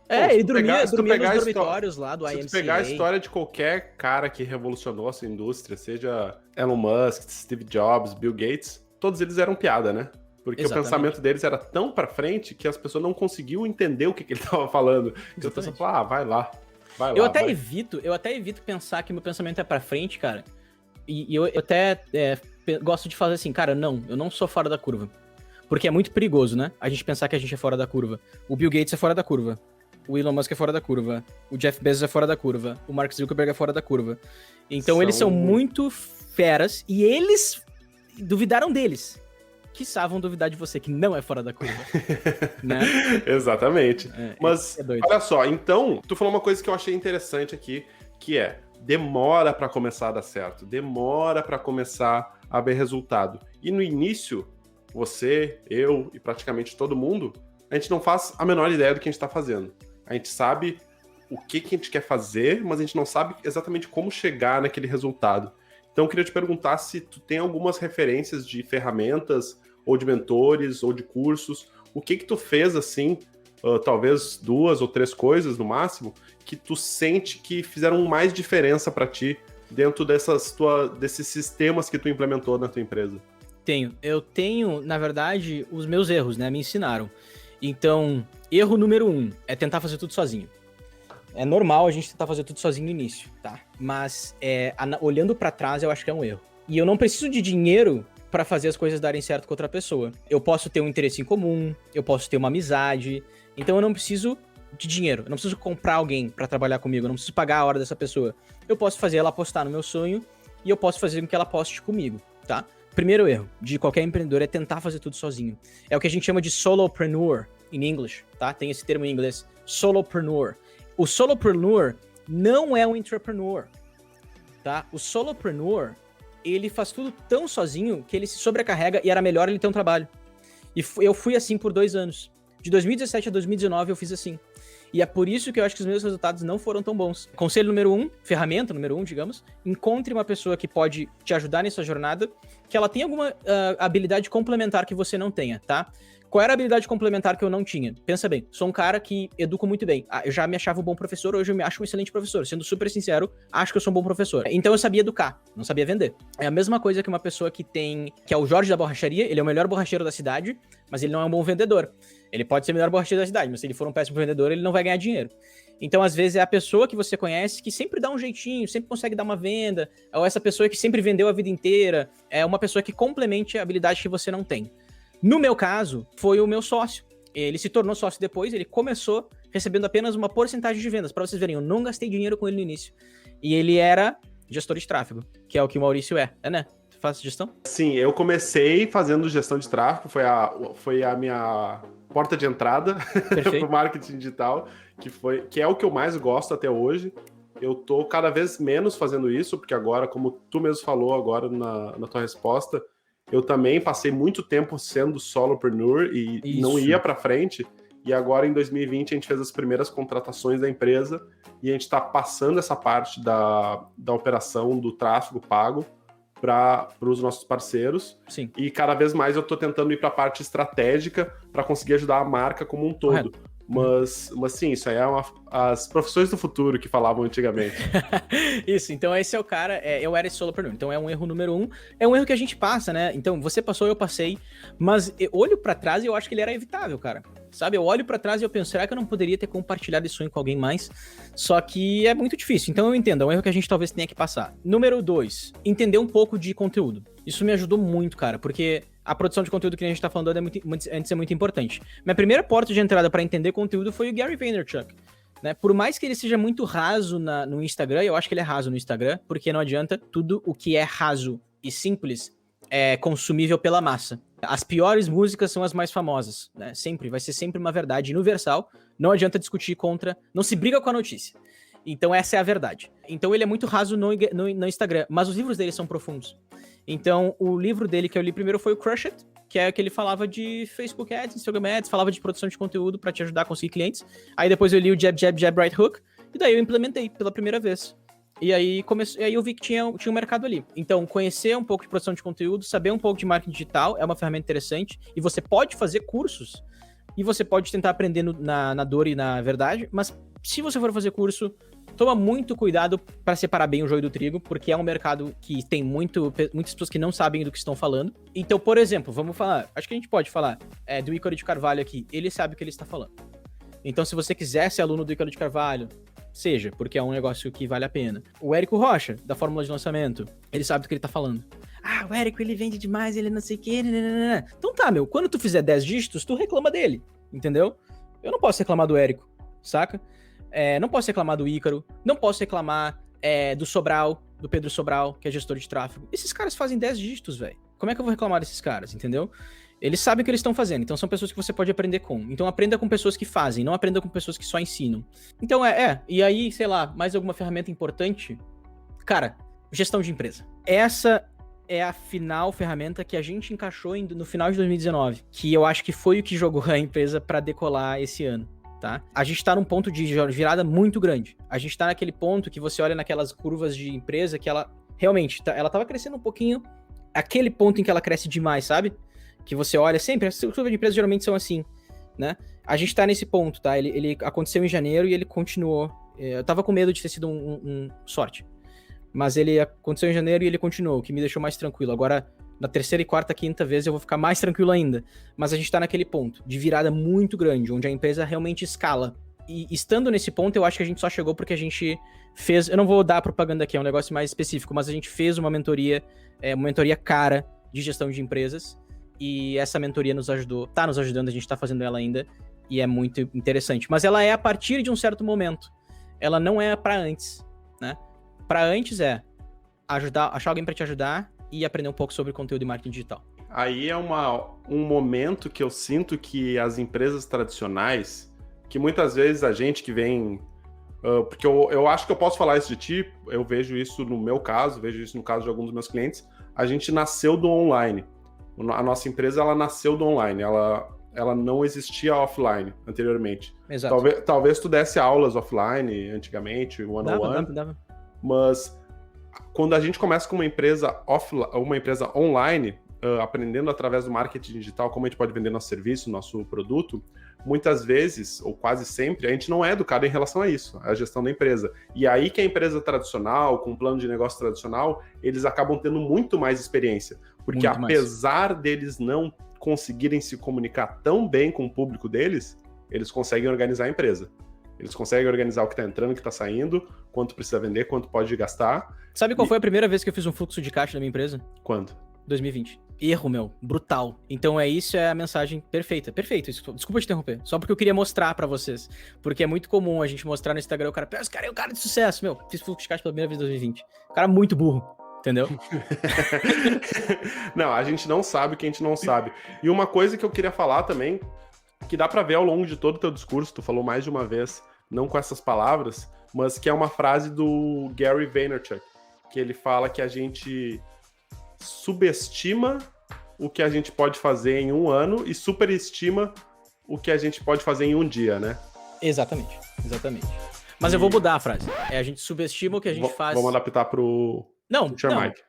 Ele dormia nos pegar dormitórios lá do IMCA. Se tu pegar a história de qualquer cara que revolucionou essa indústria, seja Elon Musk, Steve Jobs, Bill Gates, todos eles eram piada, né? Porque o pensamento deles era tão pra frente que as pessoas não conseguiam entender o que ele tava falando. Então a pessoa fala, vai lá. Eu até evito pensar que meu pensamento é pra frente, cara. E eu até gosto de fazer assim, cara, não, eu não sou fora da curva. Porque é muito perigoso, né? A gente pensar que a gente é fora da curva. O Bill Gates é fora da curva. O Elon Musk é fora da curva. O Jeff Bezos é fora da curva. O Mark Zuckerberg é fora da curva. Então eles são muito feras e eles duvidaram deles. Que vão duvidar de você, que não é fora da curva. Né? Exatamente. Mas, olha só, então, tu falou uma coisa que eu achei interessante aqui, que demora pra começar a dar certo. Demora pra começar a ver resultado. E no início, você, eu e praticamente todo mundo, a gente não faz a menor ideia do que a gente tá fazendo. A gente sabe o que a gente quer fazer, mas a gente não sabe exatamente como chegar naquele resultado. Então eu queria te perguntar se tu tem algumas referências de ferramentas, ou de mentores, ou de cursos. O que tu fez, assim, talvez 2 ou 3 coisas no máximo, que tu sente que fizeram mais diferença para ti dentro desses sistemas que tu implementou na tua empresa? Eu tenho, na verdade, os meus erros, né? Me ensinaram. Então, erro número 1 é tentar fazer tudo sozinho. É normal a gente tentar fazer tudo sozinho no início, tá? Mas, olhando pra trás, eu acho que é um erro. E eu não preciso de dinheiro pra fazer as coisas darem certo com outra pessoa. Eu posso ter um interesse em comum, eu posso ter uma amizade, então eu não preciso de dinheiro, eu não preciso comprar alguém pra trabalhar comigo, eu não preciso pagar a hora dessa pessoa. Eu posso fazer ela apostar no meu sonho e eu posso fazer com que ela aposte comigo, tá? Primeiro erro de qualquer empreendedor é tentar fazer tudo sozinho. É o que a gente chama de solopreneur em inglês, tá? Tem esse termo em inglês, solopreneur. O solopreneur não é um entrepreneur, tá? O solopreneur, ele faz tudo tão sozinho que ele se sobrecarrega e era melhor ele ter um trabalho. E eu fui assim por 2 anos. De 2017 a 2019 eu fiz assim. E é por isso que eu acho que os meus resultados não foram tão bons. Conselho número 1, ferramenta número 1, digamos, encontre uma pessoa que pode te ajudar nessa jornada, que ela tenha alguma habilidade complementar que você não tenha, tá? Qual era a habilidade complementar que eu não tinha? Pensa bem, sou um cara que educo muito bem. Eu já me achava um bom professor, hoje eu me acho um excelente professor. Sendo super sincero, acho que eu sou um bom professor. Então eu sabia educar, não sabia vender. É a mesma coisa que uma pessoa que é o Jorge da borracharia, ele é o melhor borracheiro da cidade, mas ele não é um bom vendedor. Ele pode ser o melhor borracheiro da cidade, mas se ele for um péssimo vendedor, ele não vai ganhar dinheiro. Então, às vezes, é a pessoa que você conhece que sempre dá um jeitinho, sempre consegue dar uma venda, ou essa pessoa que sempre vendeu a vida inteira, é uma pessoa que complemente a habilidade que você não tem. No meu caso, foi o meu sócio. Ele se tornou sócio depois, ele começou recebendo apenas uma porcentagem de vendas. Pra vocês verem, eu não gastei dinheiro com ele no início. E ele era gestor de tráfego, que é o que o Maurício né? Tu faz gestão? Sim, eu comecei fazendo gestão de tráfego, foi a minha porta de entrada pro marketing digital, que é o que eu mais gosto até hoje. Eu tô cada vez menos fazendo isso, porque agora, como tu mesmo falou agora na tua resposta, eu também passei muito tempo sendo solopreneur e não ia para frente. E agora, em 2020, a gente fez as primeiras contratações da empresa e a gente está passando essa parte da operação do tráfego pago para os nossos parceiros. Sim. E cada vez mais eu estou tentando ir para a parte estratégica para conseguir ajudar a marca como um todo. Correto. Mas sim, isso aí as profissões do futuro que falavam antigamente. Isso, então esse é o cara, eu era esse solopreneur, então é um erro número 1, é um erro que a gente passa, né? Então você passou, eu passei, mas eu olho pra trás e eu acho que ele era evitável, cara. Sabe, eu olho pra trás e eu penso, será que eu não poderia ter compartilhado esse sonho com alguém mais? Só que é muito difícil, então eu entendo, é um erro que a gente talvez tenha que passar. Número 2, entender um pouco de conteúdo. Isso me ajudou muito, cara, porque a produção de conteúdo que a gente tá falando antes é muito importante. Minha primeira porta de entrada para entender conteúdo foi o Gary Vaynerchuk, né? Por mais que ele seja muito raso no Instagram, eu acho que ele é raso no Instagram, porque não adianta, tudo o que é raso e simples é consumível pela massa. As piores músicas são as mais famosas, né? Vai ser sempre uma verdade universal, não adianta discutir contra, não se briga com a notícia. Então essa é a verdade. Então ele é muito raso no Instagram, mas os livros dele são profundos. Então, o livro dele que eu li primeiro foi o Crush It, que é que ele falava de Facebook Ads, Instagram Ads, falava de produção de conteúdo para te ajudar a conseguir clientes. Aí depois eu li o Jab, Jab, Jab, Right Hook, e daí eu implementei pela primeira vez. E aí eu vi que tinha um mercado ali. Então, conhecer um pouco de produção de conteúdo, saber um pouco de marketing digital é uma ferramenta interessante, e você pode fazer cursos e você pode tentar aprender na dor e na verdade, mas se você for fazer curso, toma muito cuidado para separar bem o joio do trigo, porque é um mercado que tem muitas pessoas que não sabem do que estão falando. Então, por exemplo, vamos falar, acho que a gente pode falar do Ícaro de Carvalho aqui, ele sabe o que ele está falando. Então, se você quiser ser aluno do Ícaro de Carvalho, seja, porque é um negócio que vale a pena. O Érico Rocha, da Fórmula de Lançamento, ele sabe do que ele tá falando. Ah, o Érico, ele vende demais, ele não sei o quê. Nananana. Então tá, meu, quando tu fizer 10 dígitos, tu reclama dele, entendeu? Eu não posso reclamar do Érico, saca? Não posso reclamar do Ícaro, não posso reclamar do Sobral, do Pedro Sobral, que é gestor de tráfego. Esses caras fazem 10 dígitos, velho. Como é que eu vou reclamar desses caras, entendeu? Eles sabem o que eles estão fazendo, então são pessoas que você pode aprender com. Então aprenda com pessoas que fazem, não aprenda com pessoas que só ensinam. Então e aí, sei lá, mais alguma ferramenta importante? Cara, gestão de empresa. Essa é a ferramenta que a gente encaixou no final de 2019, que eu acho que foi o que jogou a empresa pra decolar esse ano, tá? A gente tá num ponto de virada muito grande. A gente tá naquele ponto que você olha naquelas curvas de empresa que ela realmente, ela tava crescendo um pouquinho, aquele ponto em que ela cresce demais, sabe? Que você olha sempre, as curvas de empresa geralmente são assim, né? A gente tá nesse ponto, tá? Ele aconteceu em janeiro e ele continuou. Eu tava com medo de ter sido sorte. Mas ele aconteceu em janeiro e ele continuou, o que me deixou mais tranquilo. Agora, na terceira e quarta, quinta vez, eu vou ficar mais tranquilo ainda. Mas a gente tá naquele ponto de virada muito grande, onde a empresa realmente escala. E estando nesse ponto, eu acho que a gente só chegou porque a gente fez... Eu não vou dar propaganda aqui, é um negócio mais específico, mas a gente fez uma mentoria cara de gestão de empresas. E essa mentoria tá nos ajudando, a gente tá fazendo ela ainda, e é muito interessante. Mas ela é a partir de um certo momento. Ela não é pra antes, né? Pra antes achar alguém pra te ajudar e aprender um pouco sobre conteúdo e marketing digital. Aí é um momento que eu sinto que as empresas tradicionais, que muitas vezes a gente que vem... porque eu acho que eu posso falar isso de ti, eu vejo isso no meu caso, vejo isso no caso de alguns dos meus clientes, a gente nasceu do online. A nossa empresa, ela nasceu do online, ela não existia offline anteriormente. Exato. Talvez tu desse aulas offline antigamente, one-on-one, dava. Mas quando a gente começa com uma empresa online, aprendendo através do marketing digital como a gente pode vender nosso serviço, nosso produto, muitas vezes, ou quase sempre, a gente não é educado em relação a isso, a gestão da empresa. E aí que a empresa tradicional, com um plano de negócio tradicional, eles acabam tendo muito mais experiência. Porque apesar deles não conseguirem se comunicar tão bem com o público deles, eles conseguem organizar a empresa. Eles conseguem organizar o que está entrando, o que está saindo, quanto precisa vender, quanto pode gastar. Sabe qual foi a primeira vez que eu fiz um fluxo de caixa na minha empresa? Quando? 2020. Erro, meu. Brutal. Então isso é a mensagem perfeita. Perfeito. Desculpa te interromper. Só porque eu queria mostrar pra vocês. Porque é muito comum a gente mostrar no Instagram o cara, esse cara é um cara de sucesso, meu. Fiz fluxo de caixa pela primeira vez em 2020. O cara é muito burro. Entendeu? Não, a gente não sabe o que a gente não sabe. E uma coisa que eu queria falar também, que dá pra ver ao longo de todo o teu discurso, tu falou mais de uma vez, não com essas palavras, mas que é uma frase do Gary Vaynerchuk, que ele fala que a gente subestima o que a gente pode fazer em um ano e superestima o que a gente pode fazer em um dia, né? Exatamente. Mas eu vou mudar a frase. A gente subestima o que a gente faz... Vamos adaptar pro... Não,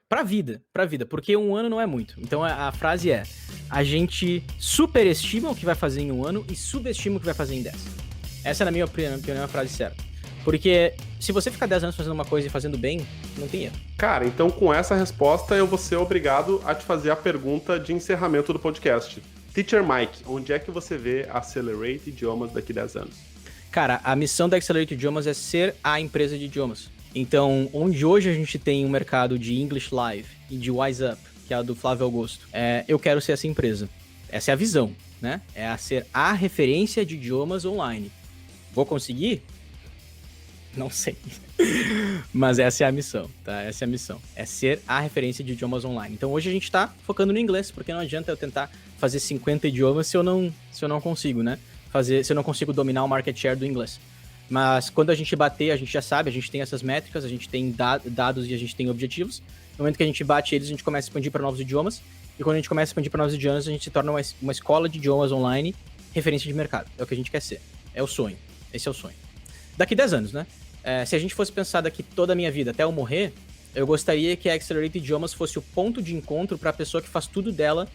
pra vida, porque um ano não é muito. Então a frase é, a gente superestima o que vai fazer em um ano e subestima o que vai fazer em 10. Essa é, na minha opinião, a frase certa. Porque se você ficar 10 anos fazendo uma coisa e fazendo bem, não tem erro. Cara, então com essa resposta eu vou ser obrigado a te fazer a pergunta de encerramento do podcast. Teacher Mike, onde é que você vê a Accelerate Idiomas daqui a 10 anos? Cara, a missão da Accelerate Idiomas é ser a empresa de idiomas. Então, onde hoje a gente tem um mercado de English Live e de Wise Up, que é a do Flávio Augusto, eu quero ser essa empresa. Essa é a visão, né? É ser a referência de idiomas online. Vou conseguir? Não sei. Mas essa é a missão, tá? Essa é a missão. É ser a referência de idiomas online. Então, hoje a gente tá focando no inglês, porque não adianta eu tentar fazer 50 idiomas se eu não consigo, né? Se eu não consigo dominar o market share do inglês. Mas quando a gente bater, a gente já sabe, a gente tem essas métricas, a gente tem dados e a gente tem objetivos. No momento que a gente bate eles, a gente começa a expandir para novos idiomas. E quando a gente começa a expandir para novos idiomas, a gente se torna uma escola de idiomas online, referência de mercado. É o que a gente quer ser. É o sonho. Esse é o sonho. Daqui 10 anos, né? Se a gente fosse pensar daqui toda a minha vida, até eu morrer, eu gostaria que a Accelerate Idiomas fosse o ponto de encontro para a pessoa que faz tudo dela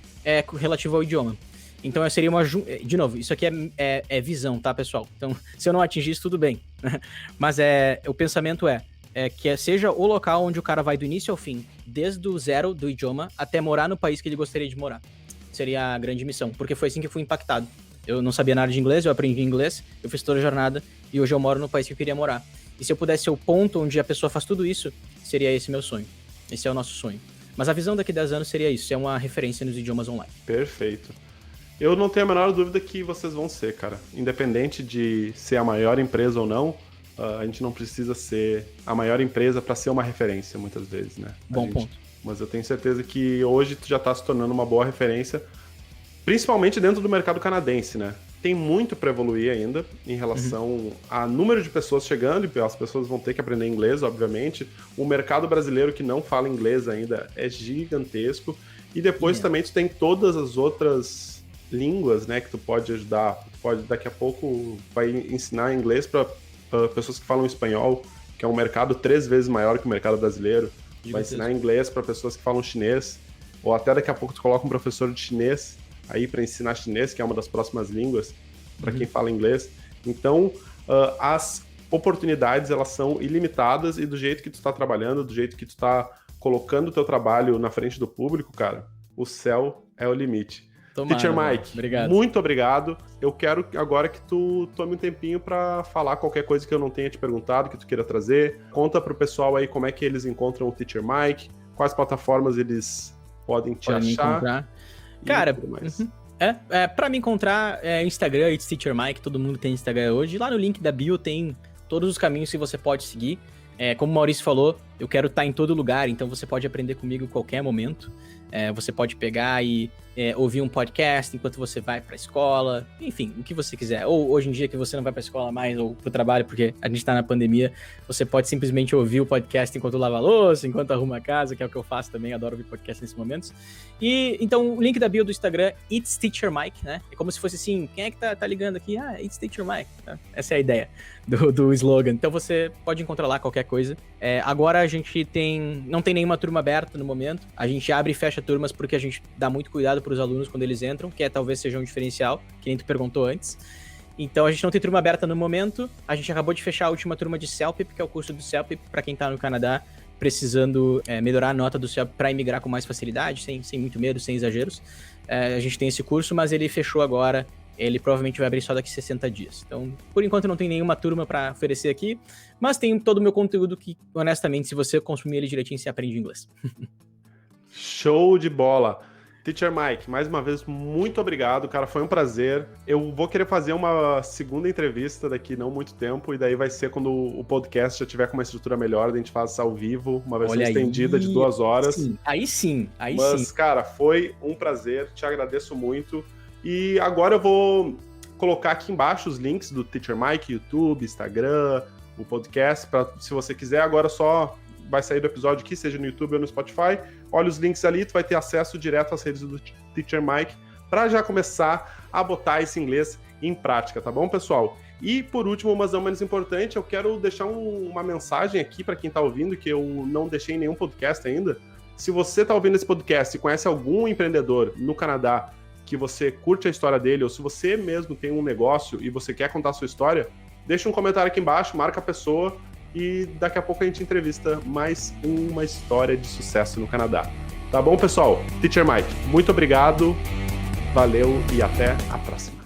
relativo ao idioma. Então eu seria de novo, isso aqui é visão, tá, pessoal? Então, se eu não atingir isso, tudo bem. Mas o pensamento que seja o local onde o cara vai do início ao fim, desde o zero do idioma até morar no país que ele gostaria de morar. Seria a grande missão, porque foi assim que eu fui impactado. Eu não sabia nada de inglês, eu aprendi inglês, eu fiz toda a jornada e hoje eu moro no país que eu queria morar. E se eu pudesse ser o ponto onde a pessoa faz tudo isso, seria esse meu sonho. Esse é o nosso sonho. Mas a visão daqui a 10 anos seria isso, ser uma referência nos idiomas online. Perfeito. Eu não tenho a menor dúvida que vocês vão ser, cara. Independente de ser a maior empresa ou não, a gente não precisa ser a maior empresa para ser uma referência, muitas vezes, né? Bom ponto. Mas eu tenho certeza que hoje tu já tá se tornando uma boa referência, principalmente dentro do mercado canadense, né? Tem muito para evoluir ainda em relação a número de pessoas chegando, e as pessoas vão ter que aprender inglês, obviamente. O mercado brasileiro que não fala inglês ainda é gigantesco. E depois também tu tem todas as outras línguas, né, que tu pode ajudar. Tu pode, daqui a pouco, vai ensinar inglês para pessoas que falam espanhol, que é um mercado 3 vezes maior que o mercado brasileiro. Vai ensinar inglês para pessoas que falam chinês, ou até daqui a pouco tu coloca um professor de chinês aí para ensinar chinês, que é uma das próximas línguas para quem fala inglês. Então, as oportunidades, elas são ilimitadas, e do jeito que tu está trabalhando, do jeito que tu está colocando o teu trabalho na frente do público, cara, o céu é o limite. Tomara, Teacher Mike, obrigado. Muito obrigado. Eu quero agora que tu tome um tempinho para falar qualquer coisa que eu não tenha te perguntado, que tu queira trazer. Conta pro pessoal aí como é que eles encontram o Teacher Mike, quais plataformas eles podem te achar. Cara, pra me encontrar, Instagram, It's Teacher Mike, todo mundo tem Instagram hoje. Lá no link da bio tem todos os caminhos que você pode seguir. Como o Maurício falou, eu quero estar em todo lugar, então você pode aprender comigo em qualquer momento. Você pode pegar e ouvir um podcast enquanto você vai pra escola, enfim, o que você quiser. Ou hoje em dia que você não vai pra escola mais, ou pro trabalho, porque a gente tá na pandemia, você pode simplesmente ouvir o podcast enquanto lava a louça, enquanto arruma a casa, que é o que eu faço também, adoro ouvir podcast nesses momentos. E, então, o link da bio do Instagram, It's Teacher Mike, né? É como se fosse assim, quem é que tá ligando aqui? It's Teacher Mike. Essa é a ideia do slogan. Então, você pode encontrar lá qualquer coisa. Agora, a gente não tem nenhuma turma aberta no momento. A gente abre e fecha turmas porque a gente dá muito cuidado para os alunos quando eles entram, que talvez seja um diferencial, que nem tu perguntou antes. Então, a gente não tem turma aberta no momento. A gente acabou de fechar a última turma de CELPIP, que é o curso do CELPIP, para quem tá no Canadá, precisando melhorar a nota do CELPIP para imigrar com mais facilidade, sem muito medo, sem exageros. A gente tem esse curso, mas ele fechou agora. Ele provavelmente vai abrir só daqui a 60 dias. Então, por enquanto, não tem nenhuma turma para oferecer aqui, mas tem todo o meu conteúdo que, honestamente, se você consumir ele direitinho, você aprende inglês. Show de bola! Teacher Mike, mais uma vez, muito obrigado, cara, foi um prazer. Eu vou querer fazer uma segunda entrevista daqui não muito tempo, e daí vai ser quando o podcast já tiver com uma estrutura melhor, a gente faz ao vivo, uma versão estendida de 2 horas. Sim. Aí sim. Mas, cara, foi um prazer, te agradeço muito. E agora eu vou colocar aqui embaixo os links do Teacher Mike, YouTube, Instagram, o podcast, se você quiser, agora só vai sair do episódio aqui, seja no YouTube ou no Spotify, olha os links ali, tu vai ter acesso direto às redes do Teacher Mike, para já começar a botar esse inglês em prática, tá bom, pessoal? E por último, mas não menos importante, eu quero deixar uma mensagem aqui para quem tá ouvindo, que eu não deixei em nenhum podcast ainda. Se você tá ouvindo esse podcast e conhece algum empreendedor no Canadá que você curte a história dele, ou se você mesmo tem um negócio e você quer contar a sua história, deixa um comentário aqui embaixo, marca a pessoa, e daqui a pouco a gente entrevista mais uma história de sucesso no Canadá. Tá bom, pessoal? Teacher Mike, muito obrigado, valeu e até a próxima.